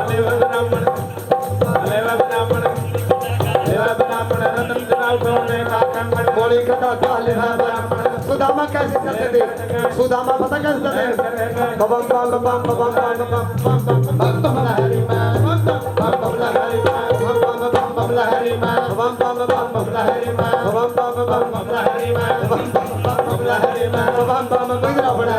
देवा ब्राह्मण देवा ब्राह्मण देवा ब्राह्मण रतन जड़ाओ सोने का कंगन मोड़ी कदा काल ब्राह्मण सुदामा कैसे चलते थे सुदामा पता कैसे चलते बम बम बम बम बम बम बम बम लहरी में बम बम लहरी में बम बम लहरी में बम बम लहरी में बम बम लहरी में बम बम लहरी में बम बम बिगड़ा बड़ा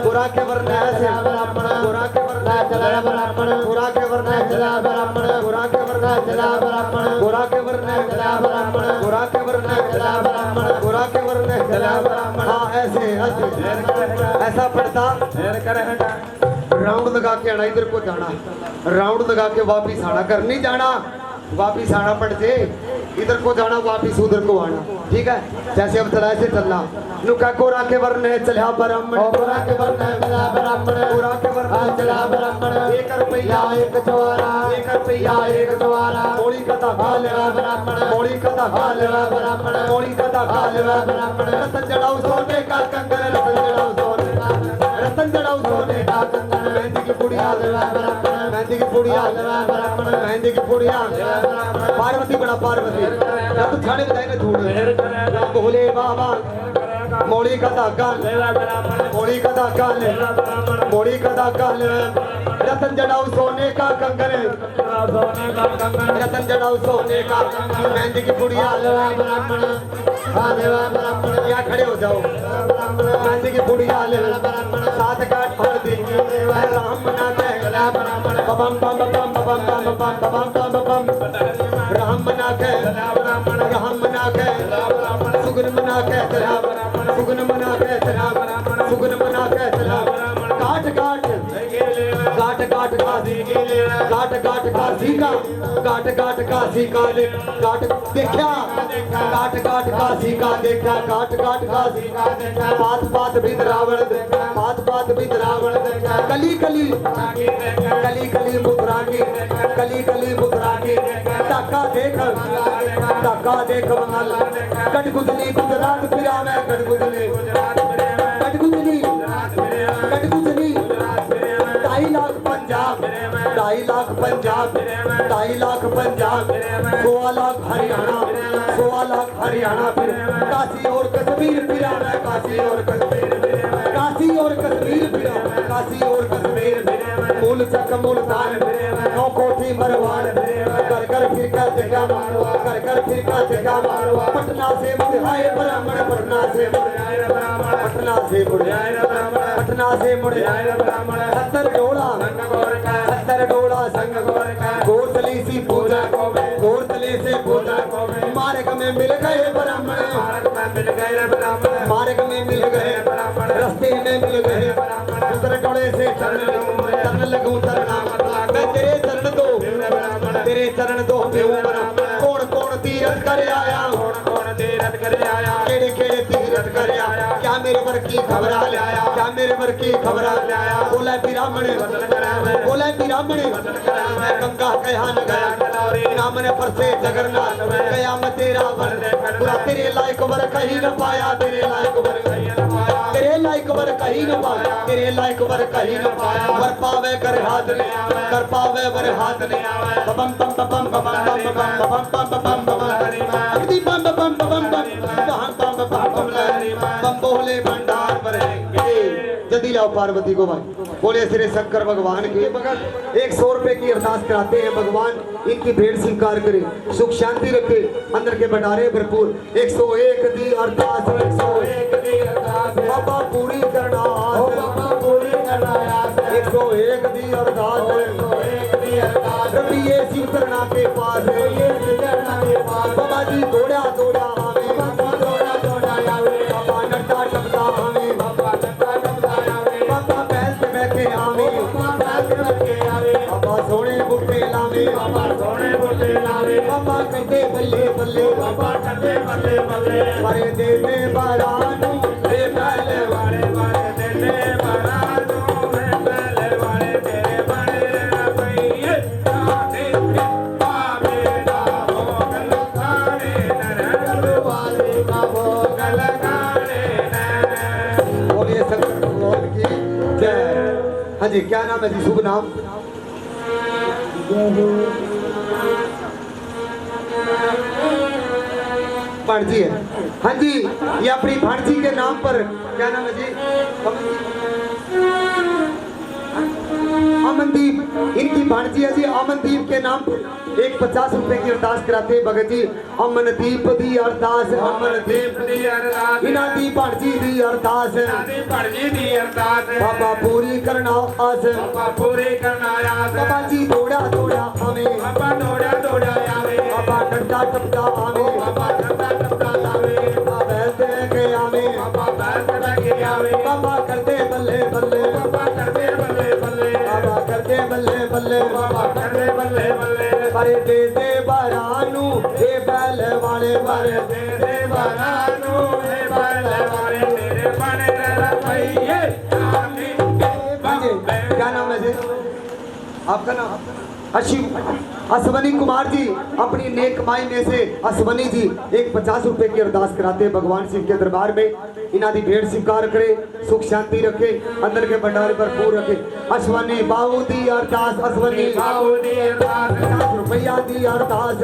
पूरा के वर्ण से ब्राह्मण पूरा के वर्ण चला ब्राह्मण पूरा के वर्ण चला ब्राह्मण पूरा के वर्ण चला ब्राह्मण पूरा के वर्ण चला ब्राह्मण पूरा के वर्ण चला ब्राह्मण पूरा के वर्ण चला ब्राह्मण हाँ ऐसे ऐसा पढ़ता राउंड लगा के आना इधर को जाना राउंड लगा के वापिस आना घर नहीं जाना वापिस आना पड़ते इधर को जाना वापिस उधर को आना ठीक है जैसे अब चला ऐसे चलना नुका कोरा के वर्ण चला ब्राह्मण कोरा के वर्ण चला ब्राह्मण कोरा के वर्ण चला ब्राह्मण एक रुपया एक द्वारा एक रुपया एक द्वारा मोड़ी कथा काल ब्राह्मण मोड़ी कथा काल ब्राह्मण मोड़ी कथा काल ब्राह्मण रतन जड़ाओ सोने का कंगन रतन जड़ाओ सोने का रतन जड़ाओ सोने का कंगन मेहंदी की पुड़िया ब्राह्मण मेहंदी की पुड़िया ब्राह्मण मेहंदी की पुड़िया पार्वती बड़ा पार्वती रत छाड़े बजाएंगे धूड़ भोले बाबा मोड़ी का धागा मोड़ी का धागा मोड़ी का धागा रतन जड़ाओ सोने का कंगन रतन जड़ाओ सोने का मेहंदी की पुड़िया ब्राह्मण यहाँ खड़े हो जाओ मेहंदी की पुड़िया सात काट भर दी राम ना बम बम बम बम बम बम बम बम राम मना के राम मना के सुगन मना के सुगन मना के सुगन मना के काट काट काट काट काशी काट काट काशी का काट काट काशी का काट देखा काट काट काशी का देखा काट काट काशी का देखा पात पात बिद रावण पात पात बिद रावण कली कली कली कली मुद्रा की कली कली मुद्रा की टाका देख मंगल कटगुजली गुजरात फिरा मैं कटगुजली कटगुजली कटगुजली 2.5 लाख पंजाब 2.5 लाख पंजाब 2.5 लाख पंजाब 16 लाख हरियाणा 16 लाख हरियाणा फिर काशी और कश्मीर फिरा मैं काशी और कश्मीर काशी और कश्मीर फिरा काशी और कश्मीर मूल चक मुल्तान नौ कोठी मरवान कर कर फिर का जगह मारवा कर कर फिर का जगह मारवा पटना से मुड़े आए ब्राह्मण पटना से मुड़े आए ब्राह्मण पटना से मुड़े आए ब्राह्मण पटना से मुड़े आए ब्राह्मण 70 डोला संग गोर का गोरतली सी पूजा गोरतली से पूजा मार्ग में मिल गए ब्राह्मण मार्ग में मिल गए रास्ते में मिल गए दूसरे टोले से चरण लगूं तरना मैं तेरे चरण दो कौन कौन तीरथ कर आया केड़े केड़े तीरथ कर आया क्या मेरे वर की खबर आया क्या मेरे वर की खबर आया बोला ब्राह्मण मैं गंगा कहा न गया नाम ने पर से जगन्नाथ गया मैं तेरा वर पूरा तेरे लायक वर कहीं न पाया तेरे लायक वर कहीं न पाया तेरे लायक वर कहीं न पाया तेरे लायक वर कहीं न पाया वर पावे कर हाथ ने कर पावे वर हाथ ने बम बम बम बम बम बम बम बम बम अगदी बम बम बम बम बम बम बम बोले भंडार भरेंगे जल्दी लाओ पार्वती को भाई बोले श्री शंकर भगवान के भगत 100 रुपए की अरदास कराते हैं, भगवान इनकी भेंट स्वीकार करे, सुख शांति रखे, अंदर के भंडारे भरपूर। 101 दी अरदास, 101 दी अरदास बाबा पूरी करना, बाबा पूरी करना, 101 दी अरदास, 101 दी अरदास रबिए शिव करना के पास, ये शिव करना के पास बाबा जी दौड़ा दौड़ा आवे, बाबा दौड़ा दौड़ा आवे, बाबा नट्टा टपका आवे, बाबा नट्टा टपका आवे, बाबा बैल पे बैठे आवे, बाबा बैल पे बैठे आवे, बाबा सोने बूटे लावे, बाबा सोने बूटे लावे, बाबा कंडे बल्ले बल्ले, बाबा कंडे बल्ले बल्ले मारे दे दे बारानू रे बैले वाले मारे दे दे बारानू रे बैले वाले तेरे बड़े रवैये आते बाबे दा भोगल खाने नरहर वाले का भोगल खाने न। बोलिए शंकर भगवान की जय। हाँ जी, क्या नाम है जी? शुभ नाम? भांजी है। हाँ जी, ये अपनी भांजी के नाम पर, क्या नाम है जी? अमनदीप, इनकी भांजी है जी। अमनदीप के नाम पर एक 50 रुपए की अरदास कराते हैं भगत जी। अमनदीप दी अरदास, अमनदीप दी अरदास, इना दी भांजी दी अरदास, दी भांजी दी अरदास बाबा पूरी करना आस, बाबा पूरी करना आस, बाबा जी दौड़ा दौड़ा आवे, बाबा दौड़ा दौड़ा आवे, बाबा डंडा टपका आवे, बाबा डंडा टपका आवे, बाबा बैल दे के आवे, बाबा बैल दे के आवे, बाबा करते बल्ले बल्ले, बाबा करते बल्ले बल्ले, बाबा करते बल्ले बल्ले, बाबा करते बल्ले बल्ले मारे दे दे बारानू हे बैल वाले, मारे दे दे बारानू हे बैल वाले तेरे बने रवैये आते। क्या नाम है जी आपका? नाम अश्वनी कुमार जी। अपनी नेक माई में से अश्वनी जी एक 50 रुपए की अरदास कराते हैं भगवान शिव के दरबार में। इनादी भेंट स्वीकार करे, सुख शांति रखे, अंदर के भंडारे भरपूर रखे। अश्वनी बाबू दी अरदास, अश्वनी बाबू दी अरदास, 50 रुपया दी अरदास,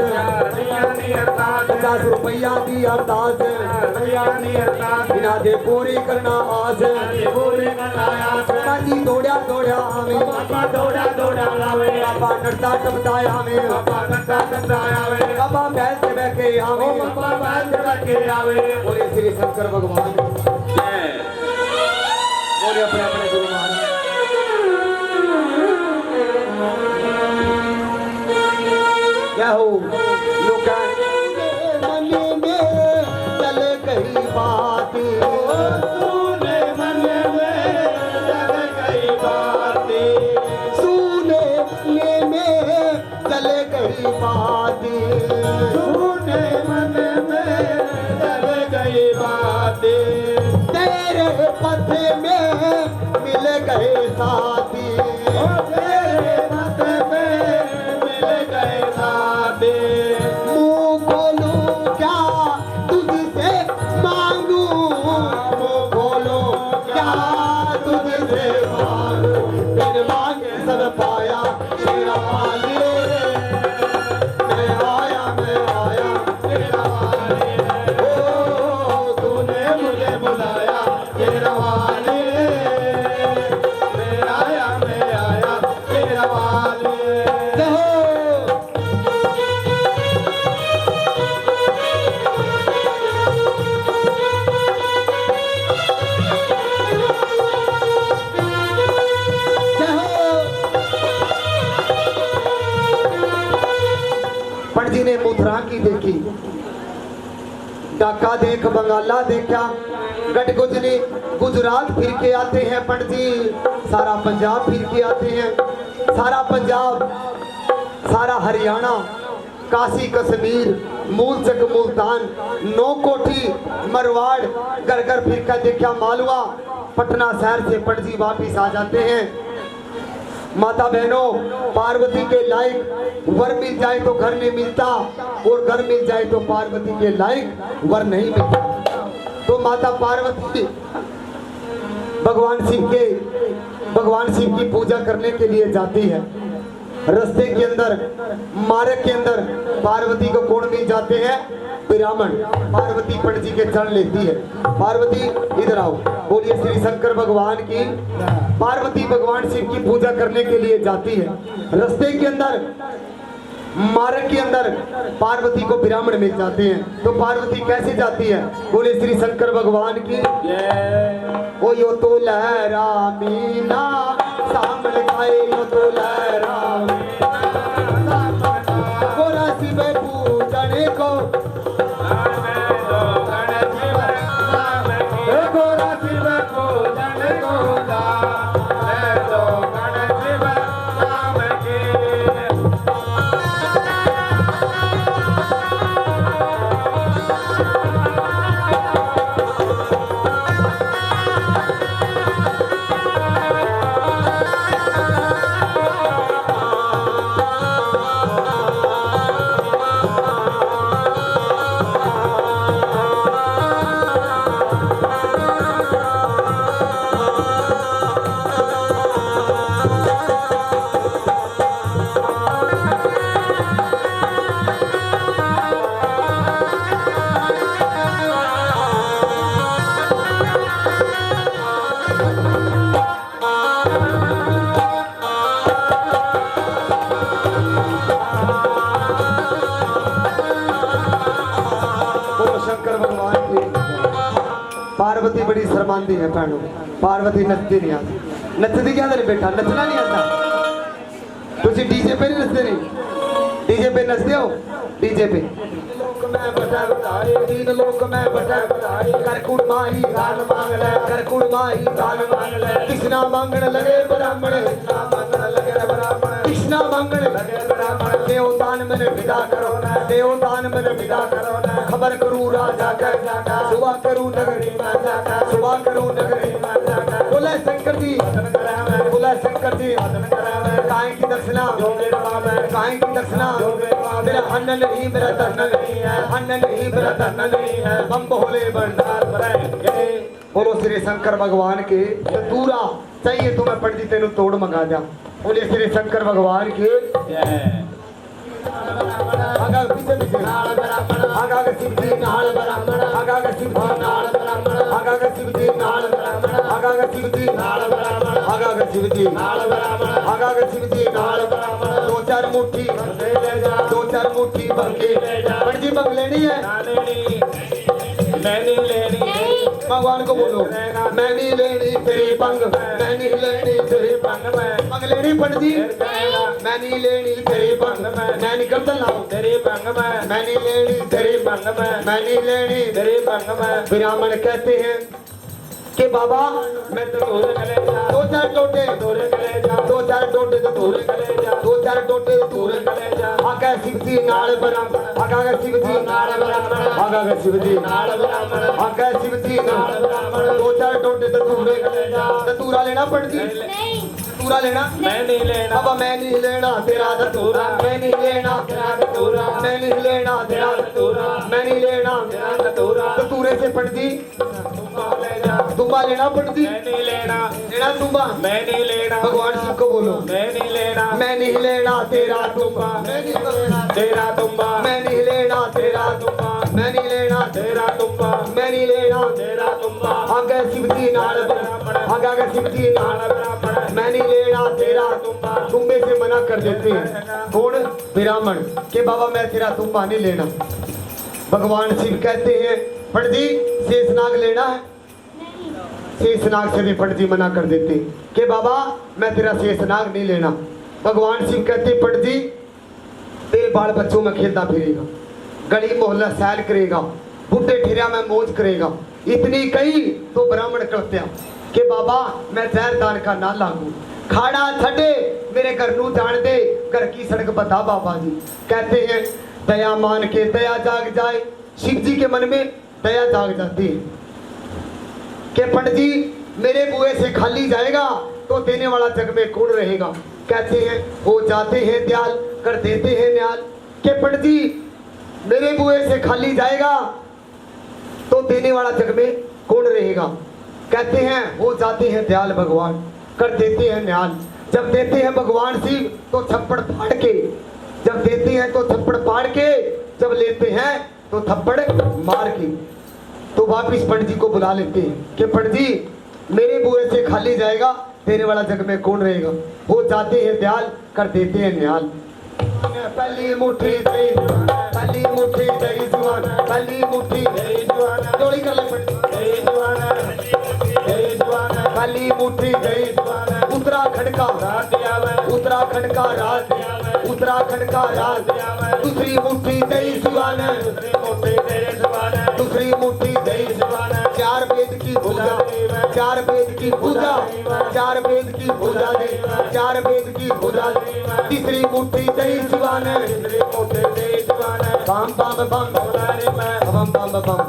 50 रुपया दी अरदास, इनादे पूरी करना आस, पूरी करना आस। जी दौड़ा दौड़ा आवे, बाबा दौड़ा दौड़ा आवे, बाबा नट्टा टपका आवे, बाबा नट्टा टपका आवे, बाबा बैल पे बैठे आवे, बाबा बैल पे बैठे आवे। बोले श्री शंकर भगवान जय। बोले अपने अपने गुरु महाराज क्या हो लोका मन में चल गई बात, सुने मन में चल गई बात, सुने में चल गई बात, सुने मन में चल गई बात, तेरे पथ में मिल गए साथी, तेरे पथ में मिल गए साथी। मुँह खोलूं क्या तुझसे मांगू, मुँह खोलूं क्या तुझसे मांगू, बिन मांगे सब पाया तेरा वाले, मैं आया तेरा वाले, ओ तूने मुझे बुलाया तेरा वाले, मैं आया तेरा वाले। पंडित ने मथुरा की देखी, ढाका देख बंगाला देखा, गटगुजरी गुजरात फिर के आते हैं पंडित जी, सारा पंजाब फिर के आते हैं, सारा पंजाब, सारा हरियाणा, काशी कश्मीर, मूलचक मुल्तान, नौकोठी, मरवाड़, घर घर फिर कर देखा, मालवा, पटना शहर से पंडित जी वापिस आ जाते हैं। माता बहनों, पार्वती के लायक वर मिल जाए तो घर नहीं मिलता, और घर मिल जाए तो पार्वती के लायक वर नहीं मिलता। तो माता पार्वती भगवान शिव की पूजा करने के लिए जाती है। रास्ते के अंदर, मार्ग के अंदर पार्वती को कौन मिल जाते हैं? ब्राह्मण पार्वती पंडित जी के चरण लेती है। पार्वती इधर आओ, बोलिए श्री शंकर भगवान की। पार्वती भगवान शिव की पूजा करने के लिए जाती है। रास्ते के अंदर मार्ग के अंदर पार्वती को ब्राह्मण मिल जाते हैं। तो पार्वती कैसे जाती है? बोले श्री शंकर भगवान की। ओ यो तो लहरा मीना सामने खाए, यो तो लहरा गोरा शिव पूजने को, गोरा शिव पूजने को पार्वती बड़ी शर्मांदी है भैनों। पार्वती नचती नहीं आती। नचती क्या तेरे बेटा? नचना नहीं आता? तुझे डीजे पे नहीं नचते? नहीं डीजे पे नचते हो? डीजे पे तीन लोक में बटा करकुड़ माही दान मांग ले, करकुड़ माही दान मांग ले। कृष्णा मांगण लगे ब्राह्मण, कृष्णा मांगण लगे ब्राह्मण। देवदान में विदा करो न, देवदान में विदा करो न। खबर करूं राजा कर जाता, सुबह करूं नगरी में जाता, सुबह करूं नगरी में जाता। बोले शंकर जी, बोले शंकर जी, काहे की दक्षिणा, काहे की दक्षिणा? मेरा अन्न नहीं, मेरा धन नहीं है, अन्न नहीं, मेरा धन नहीं है। हम भोले भंडार भरेंगे। बोलो श्री शंकर भगवान के। तूरा चाहिए तुम्हें पंडित तेनु तोड़ मंगा जा। बोले श्री शंकर भगवान के। आगा पीछे पीछे आगा शिव जी नाल ब्राह्मण, आगा शिव जी नाल ब्राह्मण, आगा शिव जी नाल ब्राह्मण, आगा शिव जी नाल ब्राह्मण, आगा शिव जी नाल ब्राह्मण, आगा शिव जी नाल ब्राह्मण। दो चार मुट्ठी बंगे पंडित जी बंग लेनी है। मैं नहीं लेनी, भगवान को बोलो मैं नहीं लेनी तेरी पंग, मैं नहीं लेनी तेरी पंग। पंग लेनी पंडित जी, मैं नहीं लेनी तेरी पंग, मैं निकल चला तेरी पंग में। मैं नहीं लेनी तेरी पंग में, मैं नहीं लेनी तेरी पंग में। ब्राह्मण कहते हैं कि बाबा मैं तो दो चार टोटे, दो चार टोटे तो दूर चले जा, दो चार टोटे तो दूर चले जा। आगा शिव जी नाल ब्राह्मण, आगा शिव जी नाल ब्राह्मण, आगा शिव जी नाल ब्राह्मण, आगा शिव जी नाल ब्राह्मण। दो चार टोटे तो दूर चले जा। धतूरा लेना पड़ती? नहीं। धतूरा लेना? मैं नहीं लेना बाबा, मैं नहीं लेना तेरा धतूरा, मैं नहीं लेना तेरा धतूरा, मैं नहीं लेना तेरा धतूरा, मैं नहीं लेना तेरा धतूरा। धतूरे से पड़ती तुम्बा लेना पड़ती? मैं नहीं लेना, लेना तुम्बा? मैं नहीं लेना। भगवान शिव को बोलो मैं नहीं लेना, मैं नहीं लेना तेरा तुम्बा, मैं नहीं लेना तेरा तुम्बा, मैं नहीं लेना तेरा तुम्बा, मैं नहीं लेना तेरा तुम्बा, मैं नहीं लेना तेरा तुम्बा। आगे शिव जी नाल ब्राह्मण, आगे शिव जी नाल ब्राह्मण, मैं नहीं लेना तेरा तुम्बा। तुम्बे से मना कर देते हैं कौन? ब्राह्मण के बाबा मैं तेरा तुम्बा नहीं लेना। भगवान शिव कहते हैं पंडित जी शेषनाग लेना है? शेषनाग से भी पंडित जी मना कर देते कि बाबा मैं तेरा शेषनाग नहीं लेना। भगवान शिव कहते पंडित जी तेरे बाल बच्चों में खेलता फिरेगा, गली मोहल्ला सैर करेगा, बुढ़े ठेरिया में मौज करेगा। इतनी कही तो ब्राह्मण करते कि बाबा मैं जहर दान का ना लागू, खाड़ा छड़े मेरे घर नू जान दे, घर की सड़क बता बाबा जी। कहते हैं दया मान के दया जाग जाए, शिव जी के मन में दया जाग जाती है कि पंडित जी मेरे बुए से खाली जाएगा तो देने वाला जग में कौन रहेगा। कहते हैं वो जाते हैं दयाल कर देते हैं न्याल कि पंडित जी मेरे बुए से खाली जाएगा तो देने वाला जग में कौन रहेगा। कहते हैं वो जाते हैं दयाल भगवान कर देते हैं न्याल। जब देते हैं भगवान शिव तो छप्पड़ फाड़ के, जब देते हैं तो छप्पड़ फाड़ के, जब लेते हैं तो थप्पड़ मार के तो वापिस पंडित जी को बुला लेते हैं कि पंडित जी मेरे बुरे से खाली जाएगा, तेरे वाला जग में कौन रहेगा। वो जाते हैं दयाल, कर देते हैं निहाल। पहली मुट्ठी दही जुआना, पहली मुट्ठी दही जुआना, पहली मुट्ठी दही जुआना, जोड़ी कर ले दही जुआना, दही जुआना, पहली मुट्ठी दही जुआना। उत्तराखंड का राज आवे, उत्तराखंड का राज आवे, उत्तराखंड का राज आवे। दूसरी मुट्ठी दही जुआना, दूसरी मुट्ठी दही जुआना, दूसरी मुट्ठी दही जुआना। चार वेद की पूजा, चार वेद की पूजा, चार वेद की पूजा दे, चार वेद की पूजा दे। तीसरी मुट्ठी दही जुआना, तीसरी मुट्ठी दही जुआना। बम बम बम बम बम बम बम।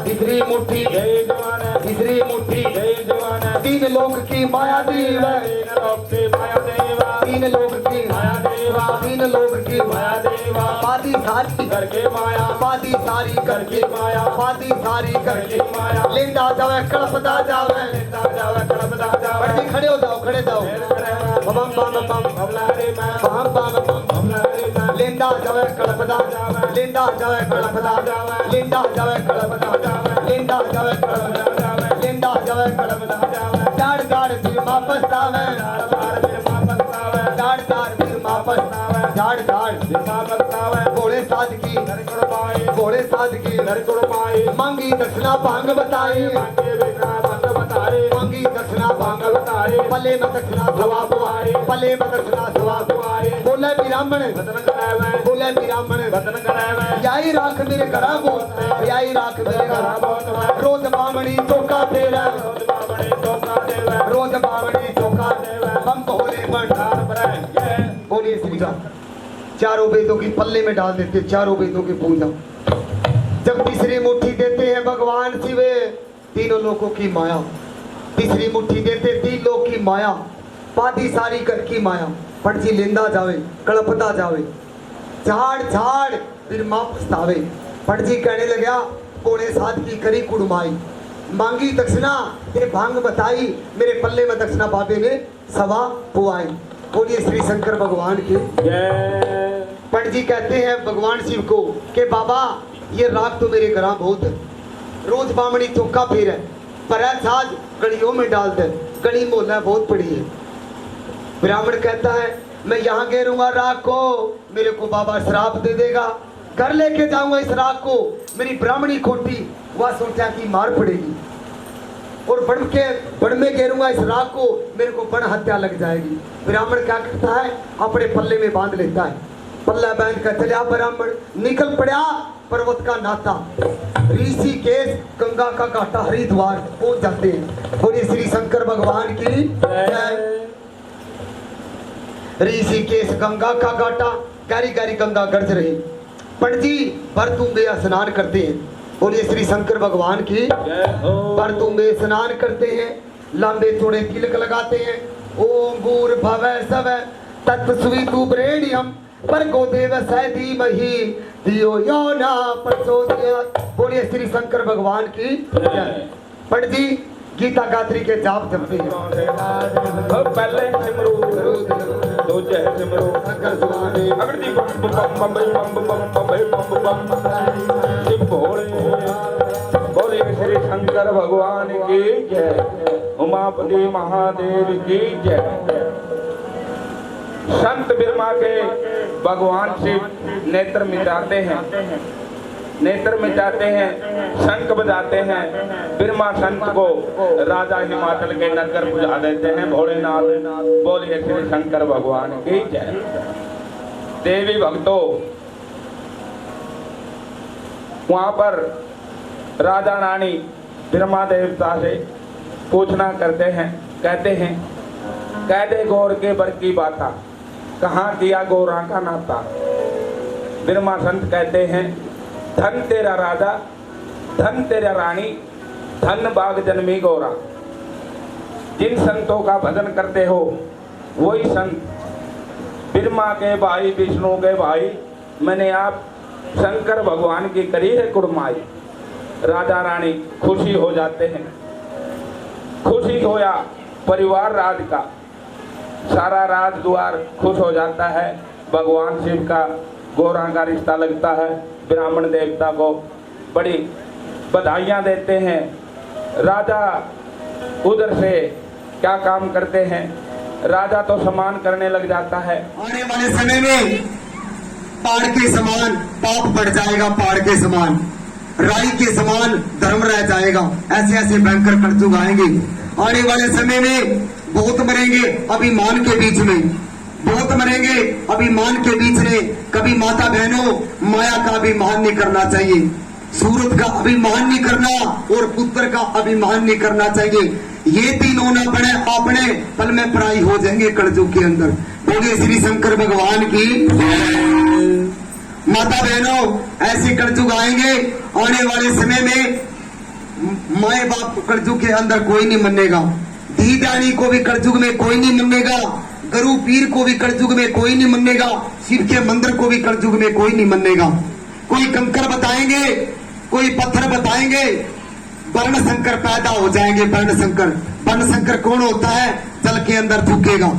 तीसरी मुट्ठी दही जुआना, तीसरी मुट्ठी दही जुआना। तीन लोक की माया देव, तीन लोक की माया देवा, तीन लोक की माया देवा, तीन लोक की माया देवा। पादी सारी करके माया, पादी सारी करके माया, पादी सारी करके माया। लेंदा जावे कड़पदा जावे, लेंदा जावे कड़पदा जावे। बड़ी खड़े हो जाओ, खड़े जाओ। बम बम बम बम बम बम। लेंदा जावे कड़पदा जावे, लेंदा जावे कड़पदा जावे, लेंदा जावे कड़पदा जावे, लेंदा जावे कड़पदा जावे, लेंदा जावे कड़पदा जावे। डाड़ डाड़ फिर वापस आवे, डाड़ डाड़ फिर वापस आवे, डाड़ डाड़ फिर वापस आवे, डाड़ डाड़ फिर वापस आवे। भोले साध की नरकुड़ पाए, भोले साध की नरकुड़ पाए। मांगी दक्षिणा भांग बताए, मांगे भांग बताए, मांगी दक्षिणा भांग बताए। पले में दक्षिणा सवा बुआए, पले में दक्षिणा सवा बुआए। बोले ब्राह्मण वतन करावे, बोले ब्राह्मण वतन करावे। याई राख मेरे घरा बहुत, याई राख मेरे घरा बहुत। रोज बामणी चौका फेरा, रोज बामणी चौका फेरा, रोज बामणी चौका फेरा। हम भोले भंडार भरे, बोलिए श्री राम। चारों वेदों की पल्ले में डाल देते, चारों वेदों की पूजा। जब तीसरी मुट्ठी देते हैं भगवान शिव, तीनों लोगों की माया। तीसरी मुट्ठी देते तीन लोग की माया, पादी सारी कर की माया। पंडित जी लेंदा जावे, कड़पदा जावे, झाड़ झाड़ फिर मां पछतावे। पंडित जी कहने लगा कोड़े साथ की करी कुड़माई। मांगी दक्षिणा ये भांग बताई, मेरे पल्ले में दक्षिणा बाबे ने सवा पुआई। बोलिए श्री शंकर भगवान की जय। पंडित जी कहते हैं भगवान शिव को कि बाबा ये राग तो मेरे घर बहुत है, रोज बामणी चौका फेर है, पर साज गलियों में डाल दे, गली मोहल्ला बहुत पड़ी है। ब्राह्मण कहता है मैं यहाँ घेरूंगा राग को, मेरे को बाबा श्राप दे देगा। घर लेके जाऊंगा इस राग को, मेरी ब्राह्मणी खोटी वह सोचा की मार पड़ेगी। और बड़ में घेरूंगा इस राग को, मेरे को बड़ हत्या लग जाएगी। ब्राह्मण क्या करता है अपने पल्ले में बांध लेता है, पल्ला बांध कर चला ब्राह्मण, निकल पड़ा पर्वत का नाता, ऋषिकेश गंगा का घाटा हरिद्वार पहुंच जाते हैं। बोलिए श्री शंकर भगवान की जय। ऋषिकेश गंगा का घाटा, गारी गारी गंगा गर्ज रही। पंडित जी भरतुंबे स्नान करते हैं। बोलिए श्री शंकर भगवान की भरतुंबे स्नान करते हैं, लंबे चौड़े तिलक लगाते हैं। ओम भूर भवः स्वः तत्सवितु प्रेण्यम भर्गो देवस्य धीमहि धियो यो न प्रचोदयात्। बोलिए श्री शंकर भगवान की जय। पंडित जी गीता गात्री के जाप जपते हैं। पहले सिमरो दूजे सिमरो शंकर सुहाने अगड़ी बम बम बम बम बम बम बम शिव भोले। बोलिए श्री शंकर भगवान की जय, उमापति महादेव की जय। संत बिरमा के भगवान शिव नेत्र मिटाते हैं, नेत्र मिटाते हैं, शंख बजाते हैं। बिरमा संत को राजा हिमाचल के नगर बुझा देते हैं भोलेनाथ। बोलिए श्री शंकर भगवान की जय। देवी भक्तों, वहां पर राजा रानी बिरमा देवता से पूछना करते हैं, कहते हैं कह दे गौर के बर की बाता, कहाँ किया गौरा का नाता। बिरमा संत कहते हैं धन तेरा राजा, धन तेरा रानी, धन बाग जन्मी गौरा। जिन संतों का भजन करते हो वही संत बिरमा के भाई, विष्णु के भाई, मैंने आप शंकर भगवान की करी है कुड़माई। राजा रानी खुशी हो जाते हैं, खुशी होया परिवार राज का, सारा राज द्वार खुश हो जाता है। भगवान शिव का गौरा का रिश्ता लगता है। ब्राह्मण देवता को बड़ी बधाइयाँ देते हैं। राजा उधर से क्या काम करते हैं, राजा तो सम्मान करने लग जाता है। आने वाले समय में पहाड़ के समान पाप बढ़ जाएगा, पहाड़ के समान राई के समान धर्म रह जाएगा। ऐसे ऐसे भयंकर कलयुग आएंगे। आने वाले समय में बहुत मरेंगे अभिमान के बीच में, बहुत मरेंगे अभिमान के बीच में। कभी माता बहनों माया का अभिमान नहीं करना चाहिए, सूरत का अभिमान नहीं करना और पुत्र का अभिमान नहीं करना चाहिए। ये तीनों न बने अपने पल में पराई हो जाएंगे कलयुग के अंदर। बोलिए श्री शंकर भगवान की। माता बहनों ऐसे कलयुग आएंगे। आने वाले समय में माए बाप को कलयुग के अंदर कोई नहीं मनेगा, धी दानी को भी कलयुग में कोई नहीं मनेगा, गुरु पीर को भी कलयुग में कोई नहीं मनेगा, शिव के मंदिर को भी कलयुग में कोई नहीं मनेगा। कोई कंकर बताएंगे, कोई पत्थर बताएंगे, वर्ण शंकर पैदा हो जाएंगे। वर्ण शंकर, वर्ण शंकर कौन होता है? जल के अंदर थूकेगा,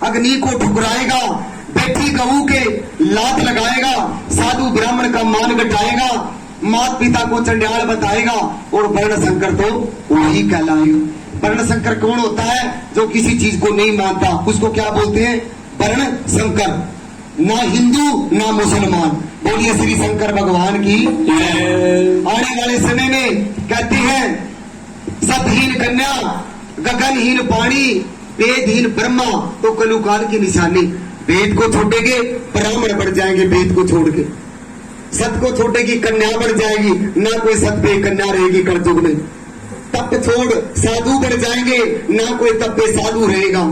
अग्नि को ठुकराएगा, बेटी गऊ के लात लगाएगा, साधु ब्राह्मण का मान घटाएगा, माता पिता को चंडाल बताएगा और वर्ण शंकर तो वही कहलाएगा। वर्ण शंकर कौन होता है? जो किसी चीज को नहीं मानता, उसको क्या बोलते हैं? वर्ण शंकर। ना हिंदू ना मुसलमान। बोलिए श्री शंकर भगवान की। आने वाले समय में कहते हैं सतहीन कन्या, गगनहीन पानी, वेदहीन ब्रह्मा तो कलुकाल की निशानी। वेद को छोड़ेंगे ब्राह्मण बढ़ जाएंगे, वेद को छोड़ के सत को छोड़ेगी कन्या बढ़ जाएगी, ना कोई सत पे कन्या रहेगी कलयुग में। तप छोड़ साधु बढ़ जाएंगे, ना कोई तप पे साधु रहेगा।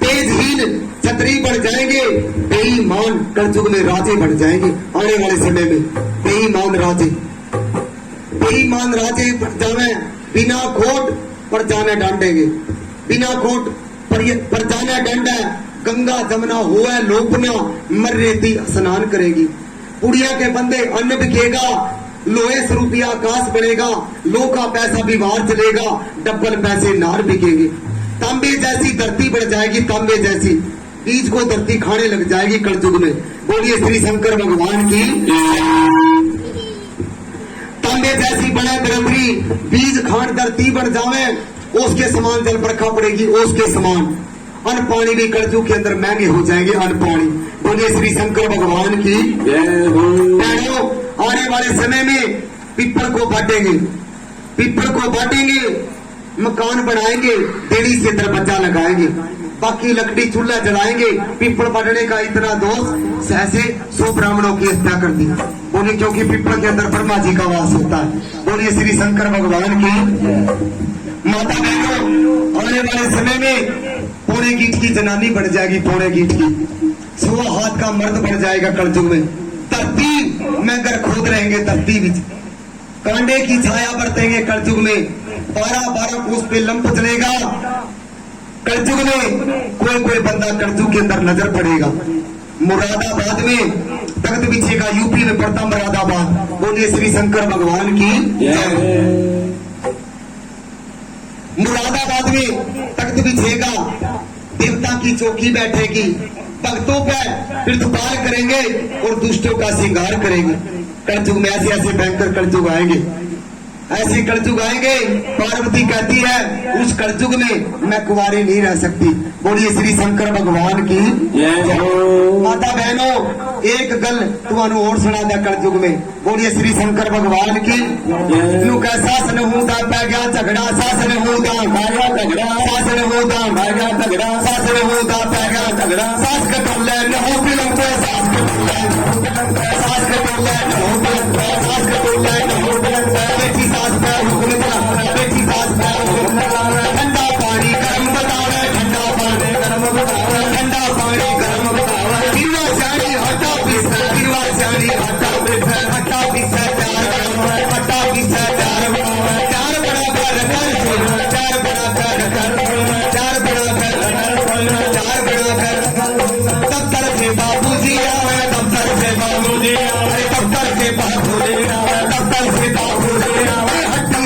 तेजहीन छत्री बढ़ जाएंगे, बेईमान कलयुग में राजे बढ़ जाएंगे। आने वाले समय में बेईमान राजे, बेईमान राजे बढ़ जावे, बिना खोट पर जाने डांटेंगे, बिना खोट पर जाने डांडा। गंगा जमुना हुआ लोकना, मर रेती स्नान करेगी। पुड़िया के बंदे अन्न बिकेगा, लोहे से रुपया आकाश बढ़ेगा, लो का पैसा भी बाहर चलेगा, डबल पैसे नार बिकेंगे। तांबे जैसी धरती बढ़ जाएगी, तांबे जैसी बीज को धरती खाने लग जाएगी कलयुग में। बोलिए श्री शंकर भगवान की। तांबे जैसी बने धरती, बीज खान धरती बढ़ जावे, उसके समान जल बरखा पड़ेगी, उसके समान अन्न पानी भी कलयुग के अंदर महंगे हो जाएंगे। अन्न पानी। बोलिए श्री शंकर भगवान की। आने वाले समय में पीपल को बांटेंगे, पीपल को बांटेंगे, मकान बनाएंगे, देड़ी से दरवाजा लगाएंगे, बाकी लकड़ी चूल्हा जलाएंगे। पीपल बांटने का इतना दोष ऐसे 100 ब्राह्मणों की हत्या कर दी। बोलिए क्योंकि पीपल के अंदर ब्रह्मा जी का वास होता है। बोलिए श्री शंकर भगवान की। माता बहनों आने वाले समय में पौने गीत की जनानी बढ़ जाएगी, पौने गीत की 100 हाथ का मर्द बढ़ जाएगा कलयुग में। धरती में घर खोद रहेंगे, धरती बीच कांडे की छाया बरतेंगे कलयुग में। 12-12 कोस पे लंप चलेगा कलयुग में। कोई बंदा कलयुग के अंदर नजर पड़ेगा। मुरादाबाद में तख्त बिछेगा, यूपी में पड़ता मुरादाबाद। बोलिए श्री शंकर भगवान की। मुरादाबाद में तख्त बिछेगा, देवता की चौकी बैठेगी, भक्तों का प्रतिपाल करेंगे और दुष्टों का श्रृंगार करेंगे। कलयुग में ऐसे ऐसे भयंकर कलयुग आएंगे, ऐसे कलयुग आएंगे। पार्वती कहती है उस कलयुग में मैं कुंवारी नहीं रह सकती। बोलिए श्री शंकर भगवान की। माता बहनों एक गल तुम्हारू और सुना दिया कलयुग में। बोलिए श्री शंकर भगवान की। सासन होता पै गया झगड़ा, सासन होता भागा झगड़ा, सासन होता भागा झगड़ा, सासन होता पै गया झगड़ा। सास कटोल नहो बिलम पे, सास कटोल, सास कटोल नहो बिलम पे, सास कटोल नहो बिलम पे। बेटी सास पे हुक्म चला, बेटी सास पे हुक्म चला। ठंडा पानी गर्म बतावे, ठंडा पानी गर्म बतावे, ठंडा पानी गर्म बतावे। गिरवा चारी हटा पीसा, गिरवा चारी हटा पीसा, हटा पीसा चार हटा पीसा चार बनावे। चार बड़ा कर चार बड़ा कर चार बड़ा कर चार बड़ा कर। दफ्तर से बाबूजी आवे, दफ्तर से बाबूजी आवे, दफ्तर से बाबूजी आवे, दफ्तर से बाबूजी आवे। हट्टी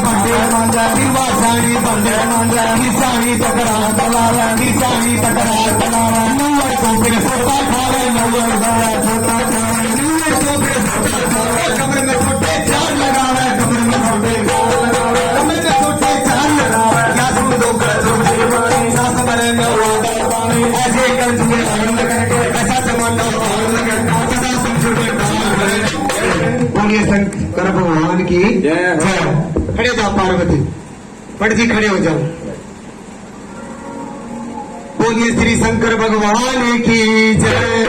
बंदे मांगा निवासानी बंदे मांगा निशानी टकरा चलावा निशानी टकरा चलावा नूर को फिर सोता खावे नूर गावा सोता खावे नूर को फिर सोता खावे कमर में छोटे चार लगावे कमर में छोटे चार लगावे कमर में छोटे चार लगावे क्या सुन दो कर दो जीवानी सास मरे न वादा पानी ऐसे कर तुझे आनंद करके ऐसा तमन्ना आनंद करके सदा सुन छुटे बोलिए शंकर भगवान की जय। खड़े हो जाओ पार्वती पट जी खड़े हो जाओ। बोलिए श्री शंकर भगवान की जय।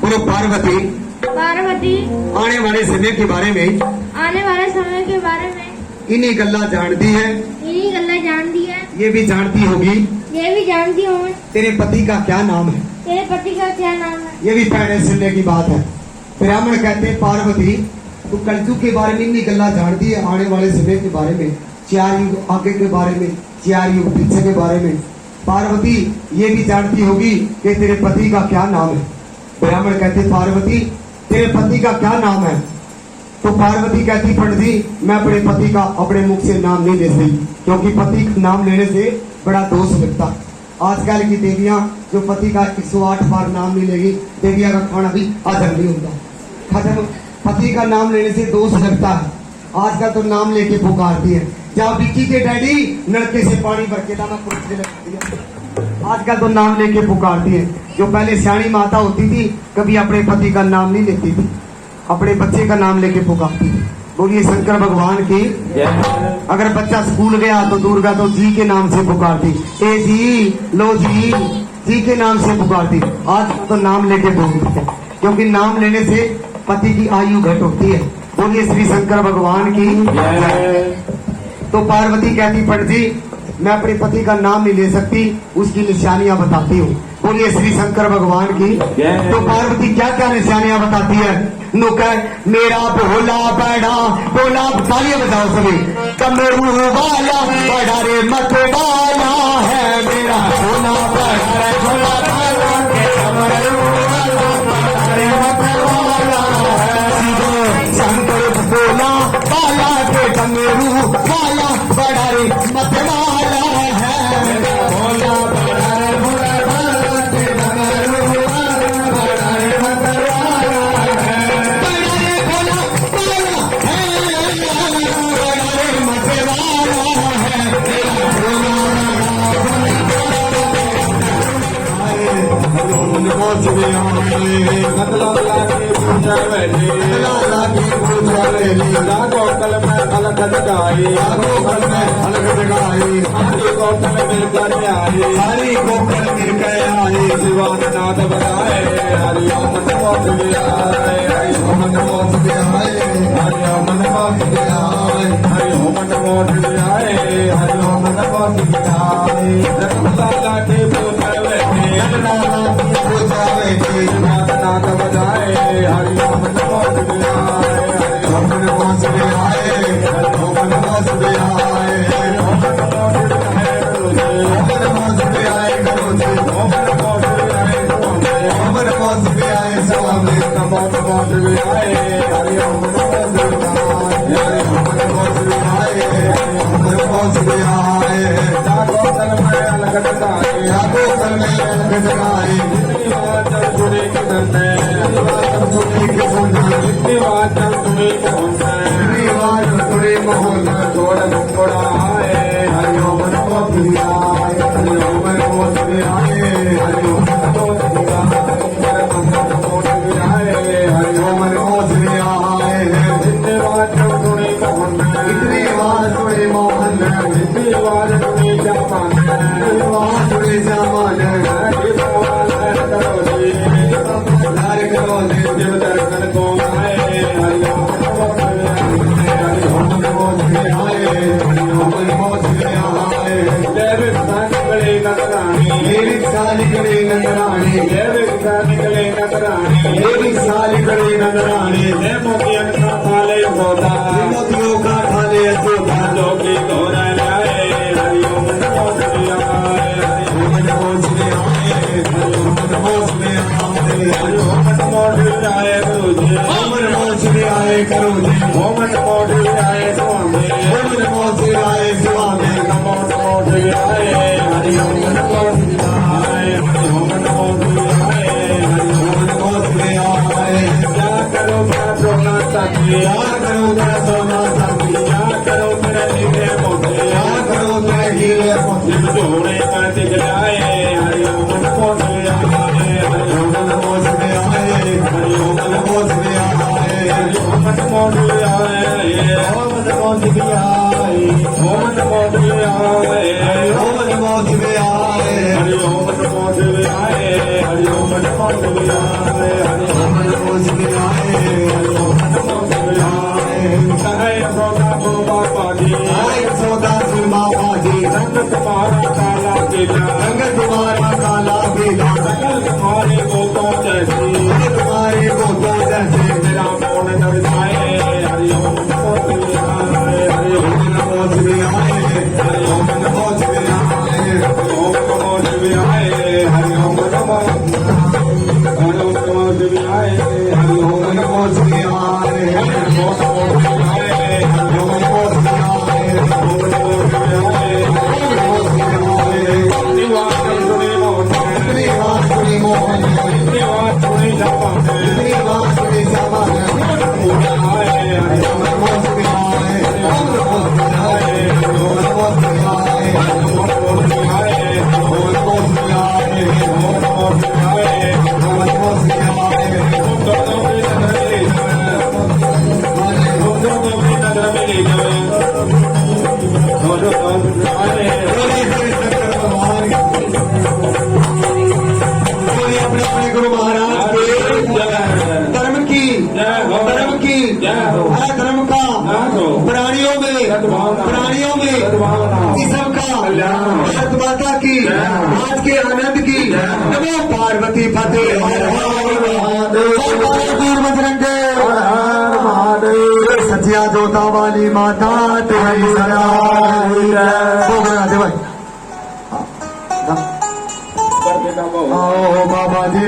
बोलो पार्वती पार्वती आने वाले समय के बारे में आने वाले समय के बारे में इन्हीं गल्ला जानती है यही गल्ला जानती है ये भी जानती होगी ये भी जानती हूँ मैं। तेरे पति का क्या नाम है तेरे पति का क्या नाम है? ये भी पहले सुनने की बात है। ब्राह्मण कहते हैं पार्वती तू कलयुग के बारे में इतनी गल्ला जानती है आने वाले समय के बारे में 4 युग आगे के बारे में 4 युग पीछे के बारे में पार्वती ये भी जानती होगी कि तेरे पति का क्या नाम है। ब्राह्मण कहते पार्वती तेरे पति का क्या नाम है तो पार्वती कहती पंडित जी मैं अपने पति का अपने मुख से नाम नहीं ले सकती क्योंकि पति का नाम लेने से बड़ा दोष लगता। आजकल की देवियां जो पति का 108 बार नाम नहीं लेगी देवियां का खाना भी हजम नहीं होता खत्म। पति का नाम लेने से दोष लगता है। आजकल तो नाम लेके पुकारती है जहाँ विक्की के डैडी नलके से पानी भर के दाना पुरखने लगती है। आजकल तो नाम लेके पुकारती है। जो पहले सियाणी माता होती थी कभी अपने पति का नाम नहीं लेती थी अपने बच्चे का नाम लेके पुकारती थी। बोलिए शंकर भगवान की। अगर बच्चा स्कूल गया तो दुर्गा तो जी के नाम से पुकारती ए जी लो जी के नाम से पुकारती। आज तो नाम लेके बोलती है क्योंकि नाम लेने से पति की आयु घट होती है। बोलिए श्री शंकर भगवान की। तो पार्वती कहती पंडित जी मैं अपने पति का नाम नहीं ले सकती उसकी निशानियां बताती हूँ। बोलिए श्री शंकर भगवान की। तो पार्वती क्या क्या निशानियां बताती है नुका मेरा भोला बड़ा बोला तालियां बजाओ सभी कमरू वाला बड़ा रे मत वाला है मेरा भोला बड़ा भोला वाला के कमरू वाला बड़ा रे मत वाला है शंकर भोला वाला के कमरू वाला बड़ा रे मत वाला है भोला बड़ा रे भोला वाला के कमरू वाला बड़ा रे मत वाला है बड़ा रे भोला वाला है बड़ा रे मत वाला है भोला हरी गोकल मिल गया शिवानाथ बताए हरिओम नमो शिवाय हरिओम नमो शिवाय हरिओम नमो शिवाय हरिओम नमो शिवाय हरिओम नमो शिवाय रघुलाला के पूजा बैठे रघुलाला की पूजा बैठे शिवानाथ बताए हरिओम नमो शिवाय हरिओम नमो शिवाय हरिओम नमो शिवाय हरिओम नमो शिवाय करो जी ओम नमो शिवाय ओम नमो शिवाय स्वामी नमो नमो शिवाय हरिओम नमो शिवाय हरिओम नमो शिवाय हरिओम नमो शिवाय जागो तन में अलग जगाए जागो तन में अलग जगाए निवाचल जुड़े के धरने निवाचल जुड़े के सुनना निवाचल जुड़े के होना निवाचल जुड़े मोहन जोड़ गुंगड़ा है हरिओम नमो शिवाय हरिओम नमो शिवाय हरिओम नमो शिवाय हरिओम नमो शिवाय जितने बार जुड़े मोहन इतने बार जुड़े मोहन जितने बार जुड़े जामान जुड़े जामान करो देव दर्शन को आए हरिओम नमो शिवाय हरिओम नमो शिवाय देविक सानिकले नगराणी देविक सानिकले नगराणी देविक सानिकले नगराणी देविक सानिकले नगराणी हे मोतियन का थाले सोता मोतियों का थाले सोता जोगी तोरा लाए हरिओम नमो शिवाय हरिओम नमो शिवाय हरिओम नमो शिवाय हरिओम नमो शिवाय करो जी ओम नमो शिवाय करो जी ओम नमो शिवाय स्वामी नमो शिवाय स्वामी नमो नमो शिवाय हरि ओम नमो शिवाय हरि ओम नमो शिवाय हरि ओम नमो शिवाय क्या करो मेरा सोना साथी क्या करो मेरा सोना साथी क्या करो मेरा हीरे मोती क्या करो मेरा हीरे मोती जोड़े का दिखलाए हरि ओम नमो शिवाय हरि ओम नमो शिवाय हरि ओम नमो शिवाय हरि ओम नमो शिवाय ओम नमो शिवाय ओम नमो शिवाय ओम नमो शिवाय हरि ओम नमो शिवाय हरि ओम नमो शिवाय हरि ओम नमो शिवाय हरि ओम नमो शिवाय सहाय सौदा बाबा जी सहाय सौदा बाबा जी रंग तुम्हारा काला पीला रंग तुम्हारा काला पीला सकल तुम्हारे बोतों जैसी तुम्हारे बोतों जैसे मेरा मोन दर्शाए हरि ओम नमो शिवाय हरि ओम नमो शिवाय हरि ओम नमो शिवाय हरि ओम नमो शिवाय हरि ओम नमो शिवाय हरि ओम नमो शिवाय हरि ओम नमो शिवाय हरि ओम नमो शिवाय हरि ओम नमो शिवाय हरि ओम नमो शिवाय निवासुनि मोहन निवासुनि जापान निवासुनि जापान हरि ओम नमो शिवाय हरि ओम नमो शिवाय हरि ओम नमो शिवाय हरि ओम नमो शिवाय हरि ओम नमो शिवाय हरि ओम नमो शिवाय हरि ओम नमो शिवाय दोनों की नजर मिली जाए अपने अपने गुरु महाराज के धर्म की धर्म का प्राणियों में किस्म का भारत माता की आज के आनंद की नमो पार्वती फतेह बजरंगे सचिया जोता वाली माता तेरी सदा भाई करके दबो आओ बाबा जी